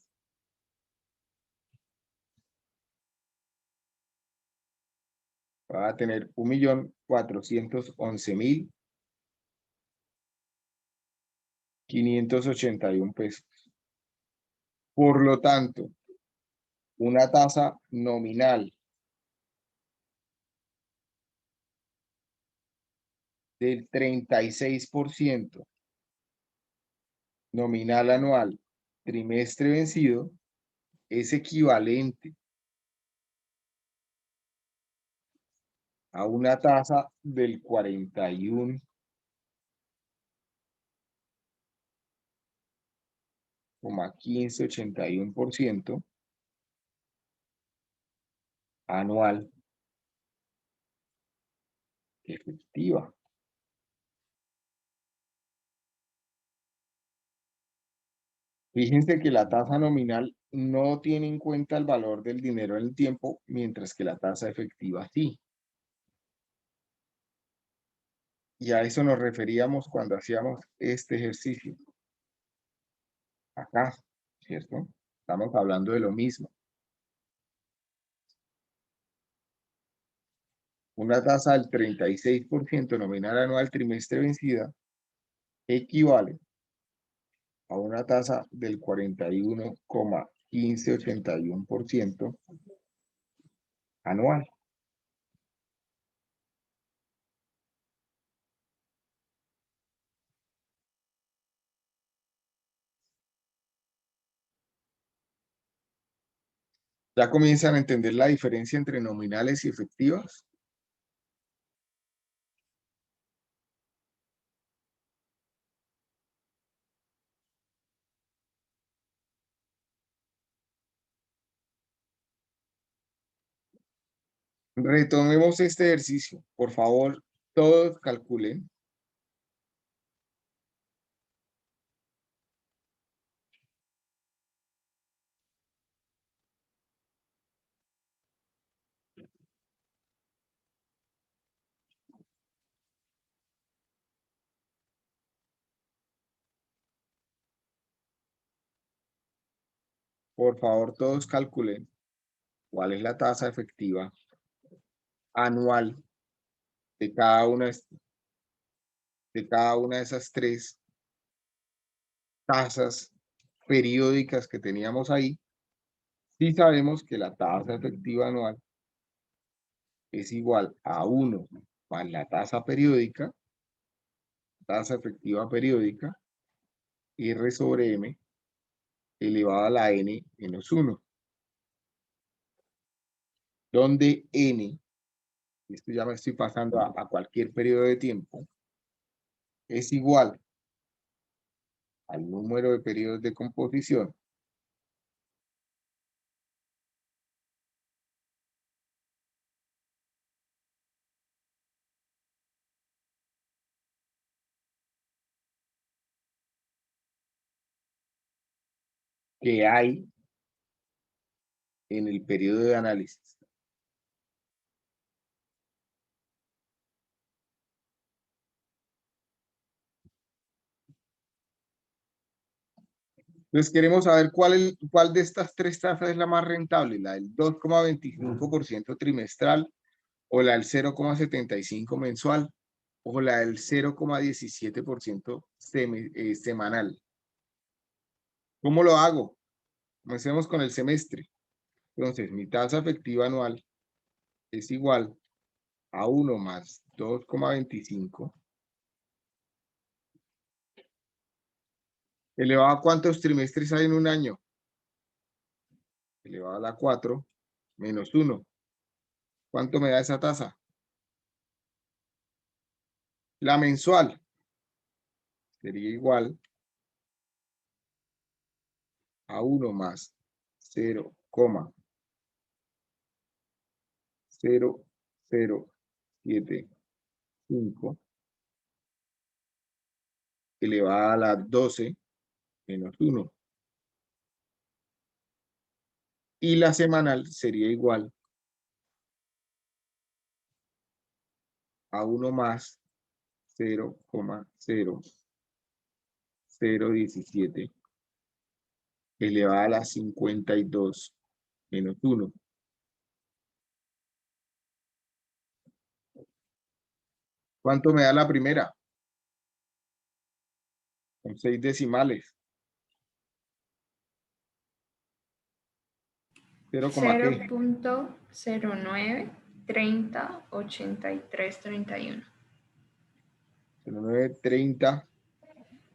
Va a tener 1.411.581 pesos. Por lo tanto, una tasa nominal del 36% nominal anual trimestre vencido es equivalente a una tasa del 41,1581% anual efectiva. Fíjense que la tasa nominal no tiene en cuenta el valor del dinero en el tiempo, mientras que la tasa efectiva sí. Y a eso nos referíamos cuando hacíamos este ejercicio. Acá, ¿cierto? Estamos hablando de lo mismo. Una tasa del 36% nominal anual trimestre vencida equivale a una tasa del 41,1581% anual. ¿Ya comienzan a entender la diferencia entre nominales y efectivas? Retomemos este ejercicio. Por favor, todos calculen. Por favor, todos calculen cuál es la tasa efectiva anual de cada una de esas tres tasas periódicas que teníamos ahí. Si sabemos que la tasa efectiva anual es igual a 1 más la tasa periódica, tasa efectiva periódica, R sobre M, elevado a la N menos 1. Donde N, esto ya me estoy pasando a cualquier periodo de tiempo, es igual al número de periodos de composición que hay en el periodo de análisis. Entonces queremos saber cuál de estas tres tasas es la más rentable, la del 2,25% trimestral, o la del 0,75 mensual, o la del 0,17% semanal. ¿Cómo lo hago? Comencemos con el semestre. Entonces, mi tasa efectiva anual es igual a 1 más 2,25 elevado a ¿cuántos trimestres hay en un año? Elevado a la 4 menos 1. ¿Cuánto me da esa tasa? La mensual sería igual a 1 más 0,0075 elevada a la 12 menos 1. Y la semanal sería igual a 1 más 0,0017 elevada a la 52 menos 1. ¿Cuánto me da la primera? Con 6 decimales. 0.09308331. 0930.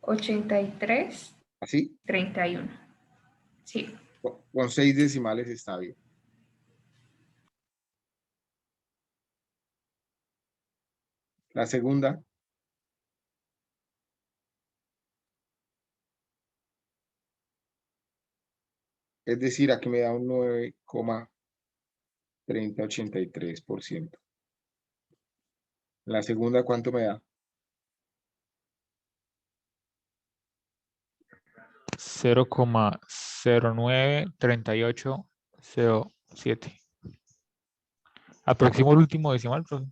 83, ¿Así? 31. Sí. Con 6 decimales está bien. La segunda. Es decir, aquí me da un 9,3083%. La segunda, ¿cuánto me da? 0,093807. ¿Aproximo el último decimal, profe?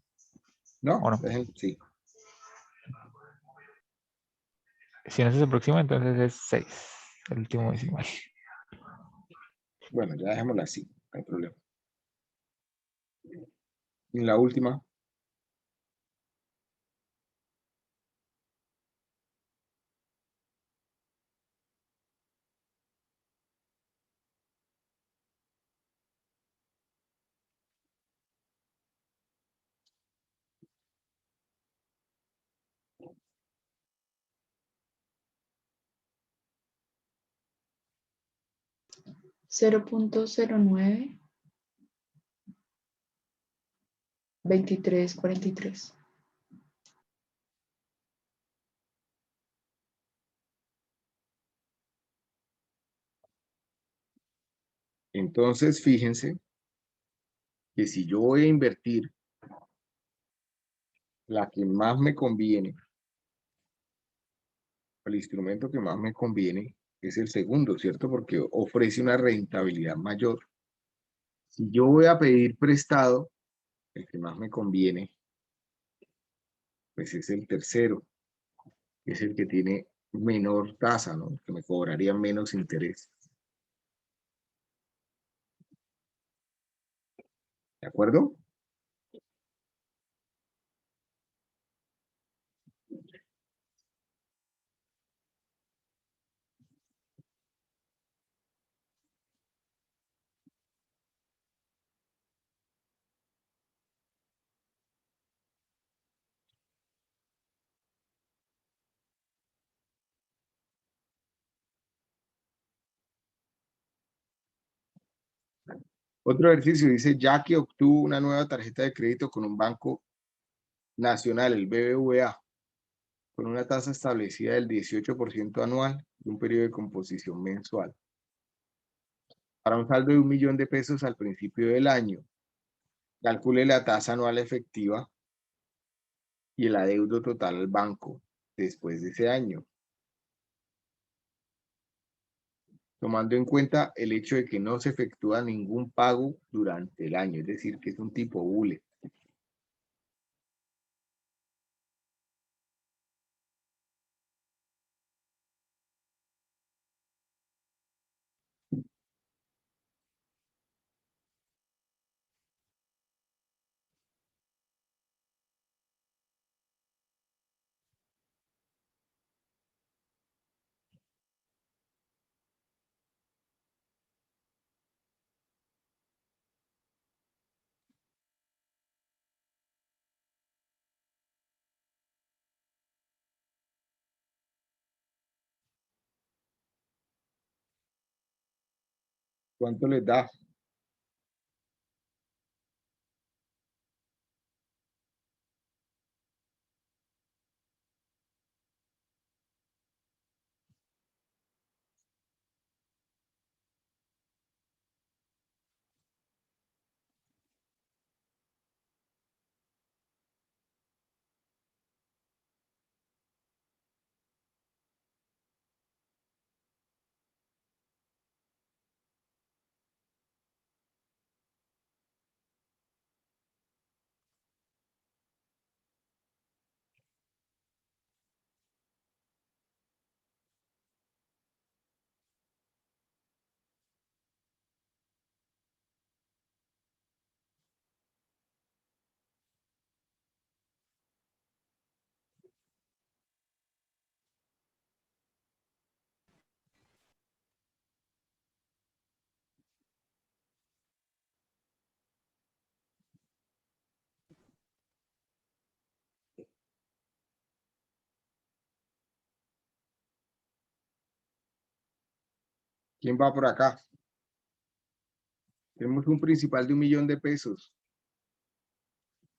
No, ¿O no? sí. Si no se aproxima, entonces es 6, el último decimal. Bueno, ya dejémosla así, no hay problema. Y la última. $0.09 2343. Entonces, fíjense que si yo voy a invertir la que más me conviene, el instrumento que más me conviene es el segundo, ¿cierto? Porque ofrece una rentabilidad mayor. Si yo voy a pedir prestado, el que más me conviene, pues es el tercero, que es el que tiene menor tasa, ¿no? Que me cobraría menos interés. ¿De acuerdo? Otro ejercicio dice, ya que obtuvo una nueva tarjeta de crédito con un banco nacional, el BBVA, con una tasa establecida del 18% anual y un periodo de composición mensual, para un saldo de 1.000.000 de pesos al principio del año. Calcule la tasa anual efectiva y el adeudo total al banco después de ese año, tomando en cuenta el hecho de que no se efectúa ningún pago durante el año, es decir, que es un tipo bullet. ¿Cuánto les da? ¿Quién va por acá? Tenemos un principal de 1.000.000 de pesos,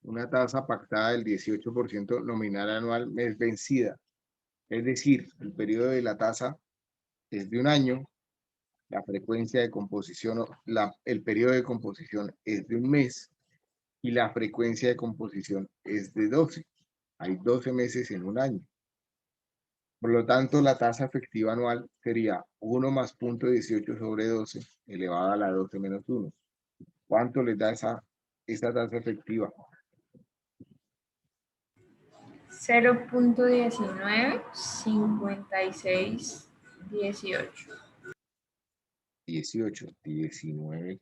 una tasa pactada del 18% nominal anual mes vencida. Es decir, el periodo de la tasa es de un año, la frecuencia de composición, el periodo de composición es de un mes y la frecuencia de composición es de 12. Hay 12 meses en un año. Por lo tanto, la tasa efectiva anual sería 1 más 0.18 sobre 12 elevado a la 12 menos 1. ¿Cuánto les da esa tasa efectiva? 0.19, 56, 18. 18, 19,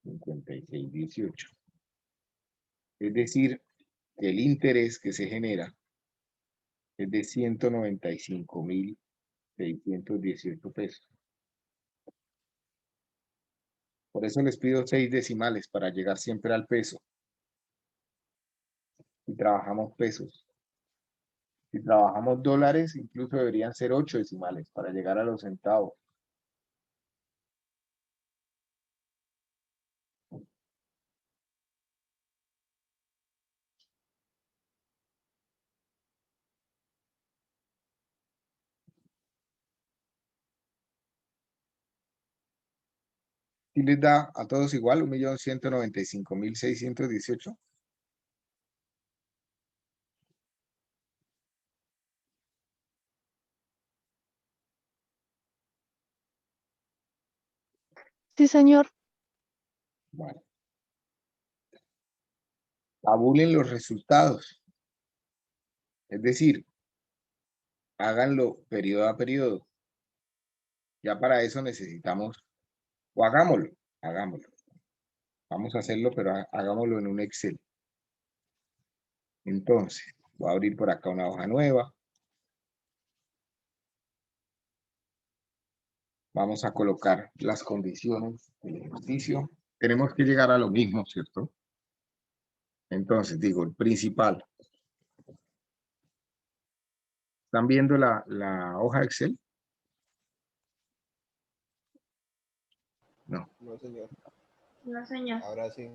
56, 18. Es decir, que el interés que se genera es de 195.618 pesos. Por eso les pido 6 decimales para llegar siempre al peso. Si trabajamos pesos. Si trabajamos dólares, incluso deberían ser 8 decimales para llegar a los centavos. ¿Sí les da a todos igual? 1.195.618. Sí, señor. Bueno. Tabulen los resultados. Es decir, háganlo periodo a periodo. Ya para eso necesitamos, o hagámoslo. Vamos a hacerlo, pero hagámoslo en un Excel. Entonces, voy a abrir por acá una hoja nueva. Vamos a colocar las condiciones del ejercicio. Tenemos que llegar a lo mismo, ¿cierto? Entonces, digo, el principal. ¿Están viendo la hoja Excel? No. No, señor. No, señor. Ahora sí.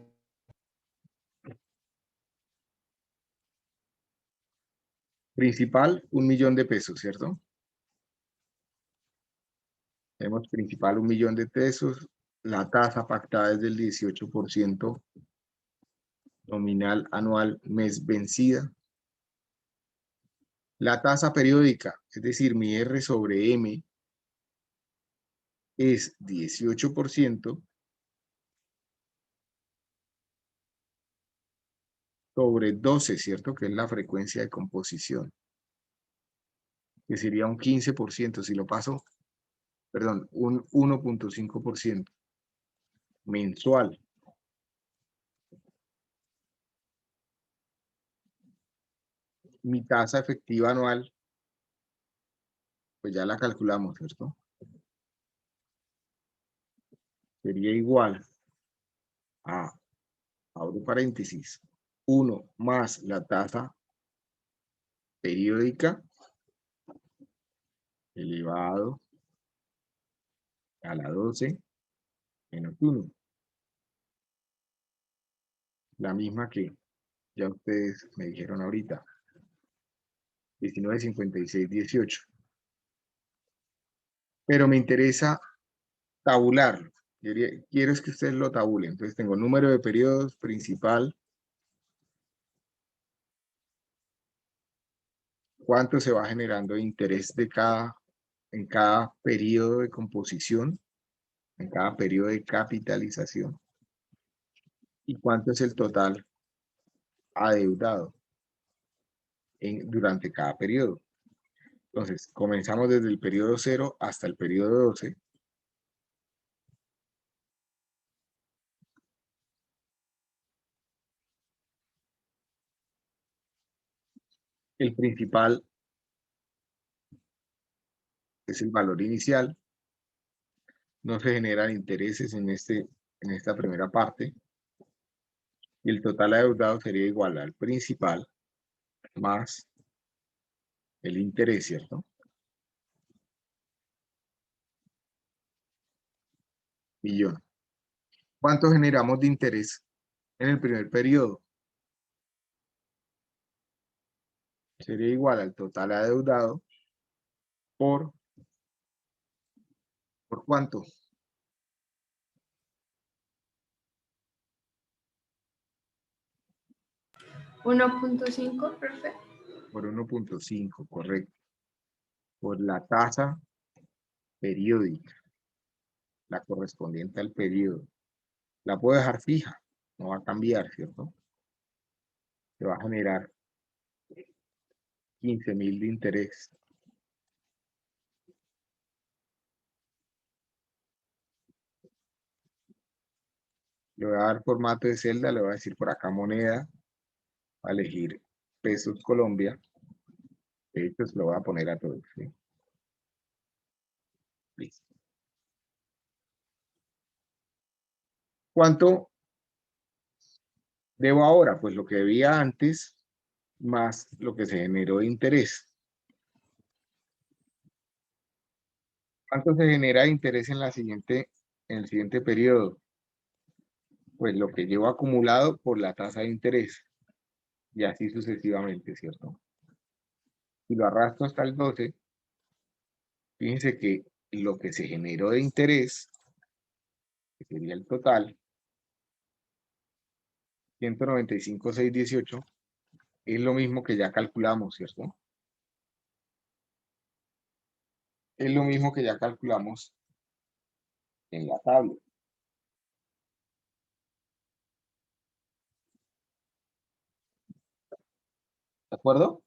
Principal, 1.000.000 de pesos, ¿cierto? Tenemos principal 1.000.000 de pesos. La tasa pactada es del 18% nominal anual mes vencida. La tasa periódica, es decir, mi R sobre M, es 18% sobre 12, ¿cierto? Que es la frecuencia de composición. Que sería un 15%, si lo paso, perdón, un 1.5% mensual. Mi tasa efectiva anual, pues ya la calculamos, ¿cierto? Sería igual a, abro paréntesis, 1 más la tasa periódica elevado a la 12 menos 1. La misma que ya ustedes me dijeron ahorita. 19, 56, 18. Pero me interesa tabularlo. Quiero es que ustedes lo tabulen. Entonces tengo número de periodos principal. Cuánto se va generando de interés en cada periodo de composición, en cada periodo de capitalización. Y cuánto es el total adeudado durante cada periodo. Entonces, comenzamos desde el periodo 0 hasta el periodo 12. El principal es el valor inicial. No se generan intereses en esta primera parte. Y el total adeudado sería igual al principal más el interés, ¿cierto? Millón. ¿Cuánto generamos de interés en el primer periodo? Sería igual al total adeudado ¿por cuánto? 1.5, profe. Por 1.5, correcto. Por la tasa periódica, la correspondiente al periodo. La puedo dejar fija, no va a cambiar, ¿cierto? Se va a generar 15.000 de interés. Le voy a dar formato de celda, le voy a decir por acá moneda, voy a elegir pesos Colombia. De hecho, se lo voy a poner a todos, ¿sí? Listo. ¿Cuánto debo ahora? Pues lo que debía antes más lo que se generó de interés. ¿Cuánto se genera de interés en el siguiente periodo? Pues lo que llevo acumulado por la tasa de interés. Y así sucesivamente, ¿cierto? Si lo arrastro hasta el 12, fíjense que lo que se generó de interés, que sería el total, 195.618, es lo mismo que ya calculamos, ¿cierto? Es lo mismo que ya calculamos en la tabla. ¿De acuerdo?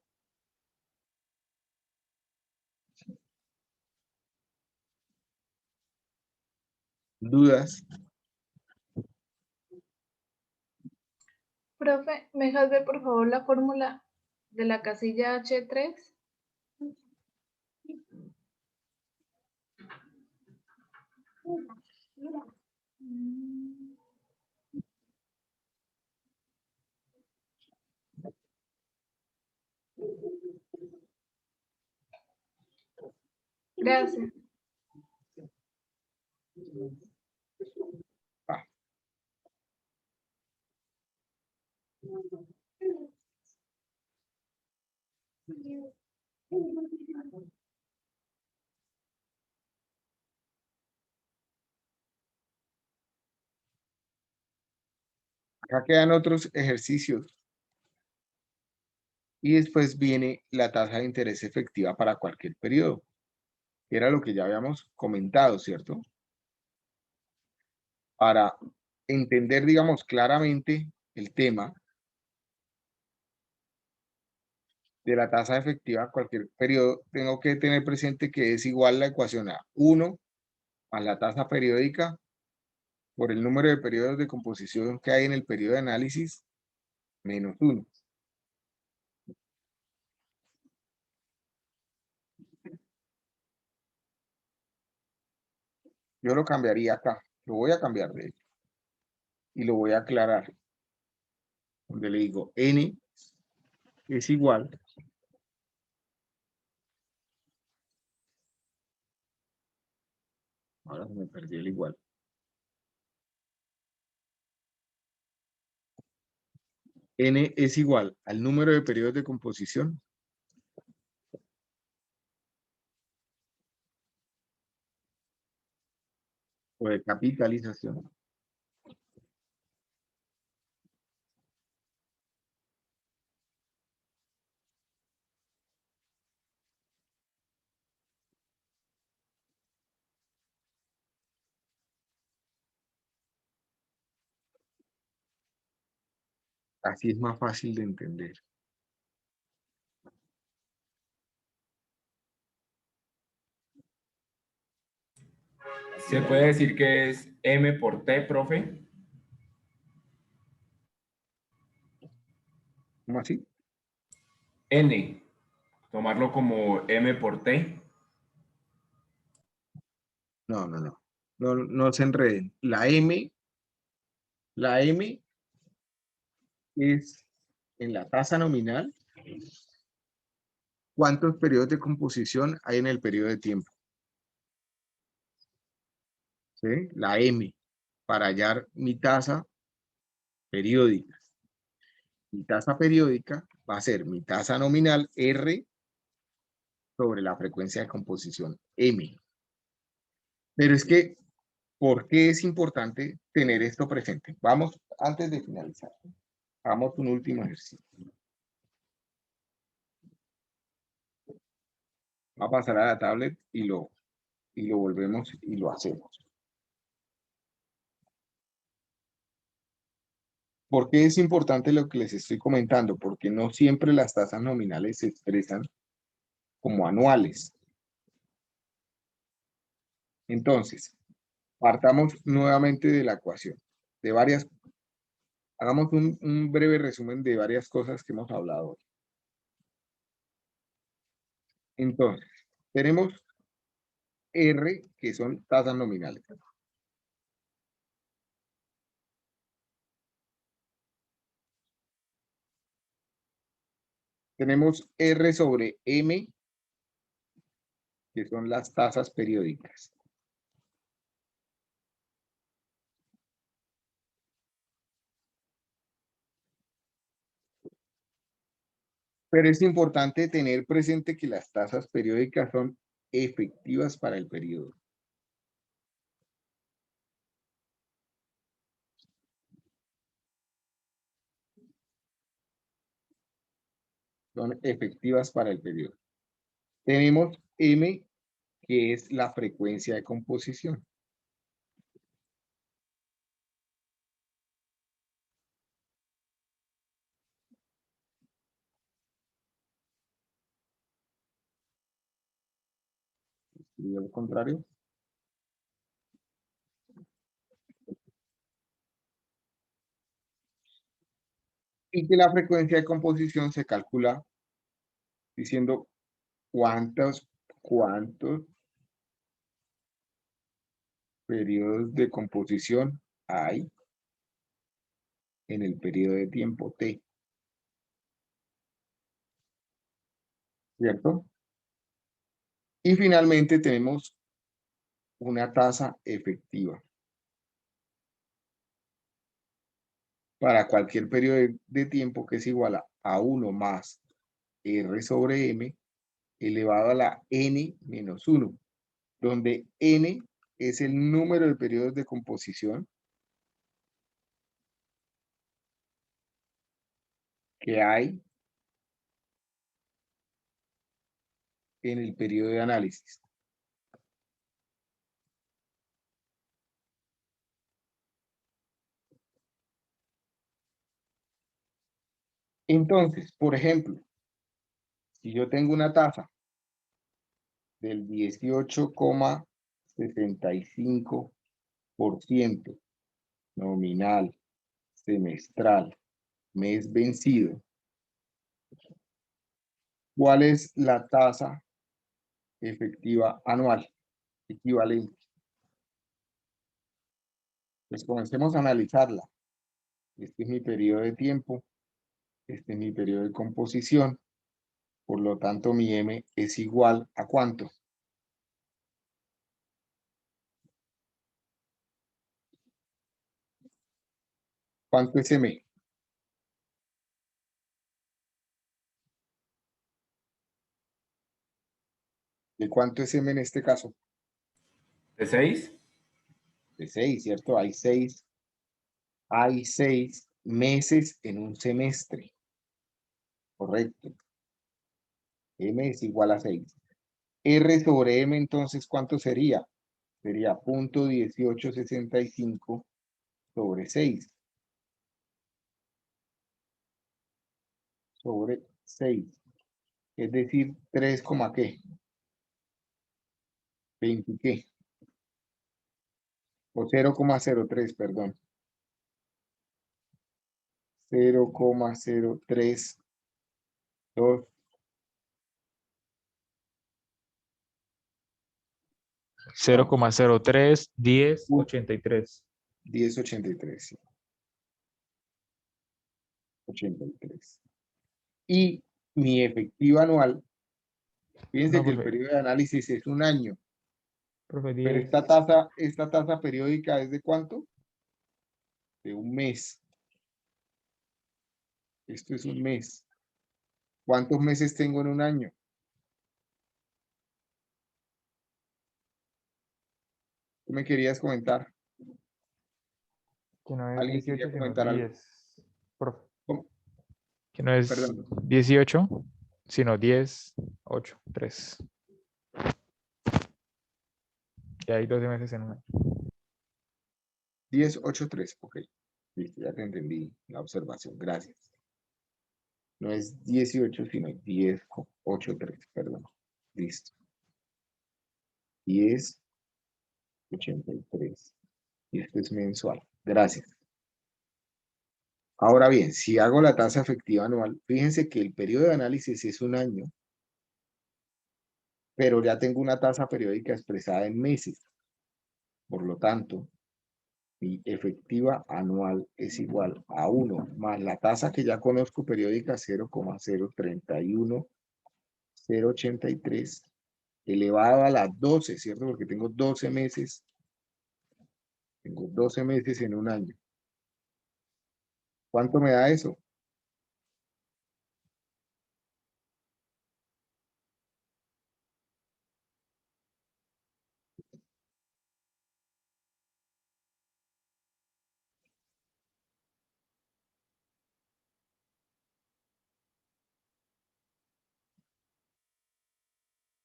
¿Dudas? Profe, ¿me dejas ver por favor la fórmula de la casilla H3? Gracias. Ah. Acá quedan otros ejercicios. Y después viene la tasa de interés efectiva para cualquier periodo, que era lo que ya habíamos comentado, ¿cierto? Para entender, digamos, claramente el tema de la tasa efectiva a cualquier periodo, tengo que tener presente que es igual la ecuación a 1 más la tasa periódica por el número de periodos de composición que hay en el periodo de análisis menos 1. Yo lo cambiaría acá, lo voy a cambiar de hecho, y lo voy a aclarar, donde le digo n es igual ahora se me perdió el igual. N es igual al número de periodos de composición o de capitalización así es más fácil de entender. ¿Se puede decir que es M por T, profe? ¿Cómo así? N, tomarlo como M por T. No, no, no. No se enreden. La M es en la tasa nominal. ¿Cuántos periodos de composición hay en el periodo de tiempo? ¿Sí? La M, para hallar mi tasa periódica. Mi tasa periódica va a ser mi tasa nominal R sobre la frecuencia de composición M. Pero es que, ¿por qué es importante tener esto presente? Vamos, antes de finalizar. Hagamos un último ejercicio. Va a pasar a la tablet y lo volvemos y lo hacemos. ¿Por qué es importante lo que les estoy comentando? Porque no siempre las tasas nominales se expresan como anuales. Entonces, partamos nuevamente de la ecuación. Hagamos un breve resumen de varias cosas que hemos hablado hoy. Entonces, tenemos R, que son tasas nominales. Tenemos R sobre M, que son las tasas periódicas. Pero es importante tener presente que las tasas periódicas son efectivas para el periodo. Son efectivas para el periodo. Tenemos M, que es la frecuencia de composición. Y al contrario. Y que la frecuencia de composición se calcula diciendo cuántos periodos de composición hay en el periodo de tiempo T. ¿Cierto? Y finalmente tenemos una tasa efectiva. Para cualquier periodo de tiempo que es igual a 1 más R sobre M elevado a la N menos 1, donde N es el número de periodos de composición que hay en el periodo de análisis. Entonces, por ejemplo, si yo tengo una tasa del 18,65% nominal, semestral, mes vencido, ¿cuál es la tasa efectiva anual equivalente? Pues comencemos a analizarla. Este es mi periodo de tiempo, este es mi periodo de composición, por lo tanto mi M es igual a ¿cuánto? ¿Cuánto es M? ¿De cuánto es M en este caso? ¿De 6? De 6, ¿cierto? Hay 6 meses en un semestre. Correcto. M es igual a 6. R sobre M, entonces, ¿cuánto sería? Sería 0.1865 sobre 6. Sobre 6. Es decir, 3, ¿qué? 20, ¿qué? O 0,03, perdón. 0,032 0,03 1083. 1083. Sí. 83. Y mi efectivo anual, fíjense No, que el profe, periodo de análisis es un año, profe, pero 10. esta tasa periódica es ¿de cuánto? De un mes. Esto es un mes. ¿Cuántos meses tengo en un año? ¿Tú me querías comentar? Que no es ¿Alguien 18, quería sino comentar algo? 10. Profe, Que no es Perdón. 18, sino 10, 8, 3. Y hay 12 meses en un año. 10, 8, 3. Ok. Listo, ya te entendí la observación. Gracias. No es 18, sino 10, 8, 3. Perdón. Listo. 10, 83. Y esto es mensual. Gracias. Ahora bien, si hago la tasa efectiva anual, fíjense que el periodo de análisis es un año, pero ya tengo una tasa periódica expresada en meses. Por lo tanto, mi efectiva anual es igual a 1 más la tasa que ya conozco periódica 0,031083 elevado a la 12, ¿cierto? Porque tengo 12 meses. Tengo 12 meses en un año. ¿Cuánto me da eso?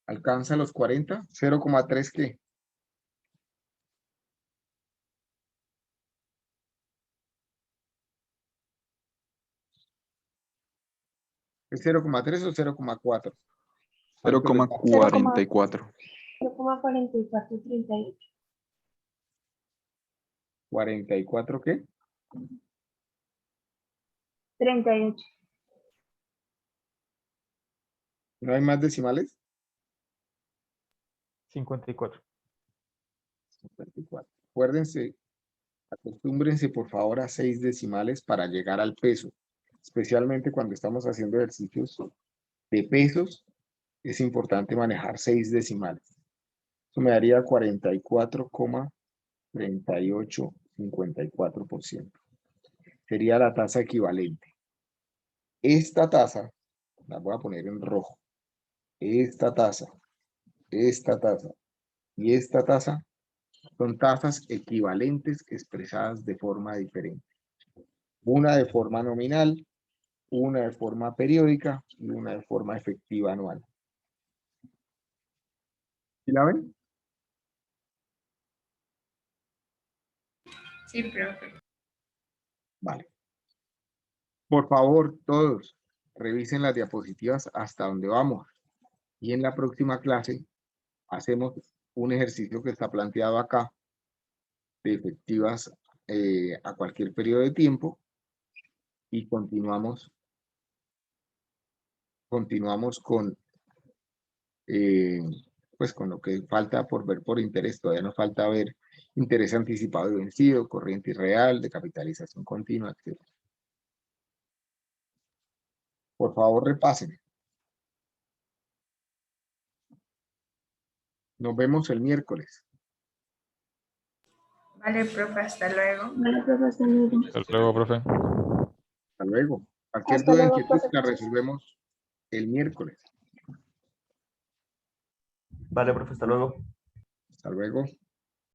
¿Alcanza los 40? ¿0,3 qué? ¿Es 0,3 o 0,4? 0,44. 0,4438. ¿44 qué? 38. ¿No hay más decimales? 54. 54. Acuérdense, acostúmbrense por favor a 6 decimales para llegar al peso. Especialmente cuando estamos haciendo ejercicios de pesos, es importante manejar 6 decimales. Eso me daría 44,3854%. Sería la tasa equivalente. Esta tasa, la voy a poner en rojo. Esta tasa y esta tasa son tasas equivalentes expresadas de forma diferente. Una de forma nominal, una de forma periódica y una de forma efectiva anual. ¿Sí la ven? Sí, profe. Vale. Por favor, todos, revisen las diapositivas hasta donde vamos. Y en la próxima clase hacemos un ejercicio que está planteado acá de efectivas a cualquier periodo de tiempo y continuamos con pues con lo que falta por ver por interés. Todavía nos falta ver interés anticipado y vencido, corriente irreal, de capitalización continua, etc. Por favor, repasen. Nos vemos el miércoles. Vale, profe, hasta luego. Vale, profe, hasta luego. Hasta luego, profe. Hasta luego. Cualquier Hasta duda, luego, inquietud, profe. la resolvemos el miércoles. Vale, profe, hasta luego. Hasta luego.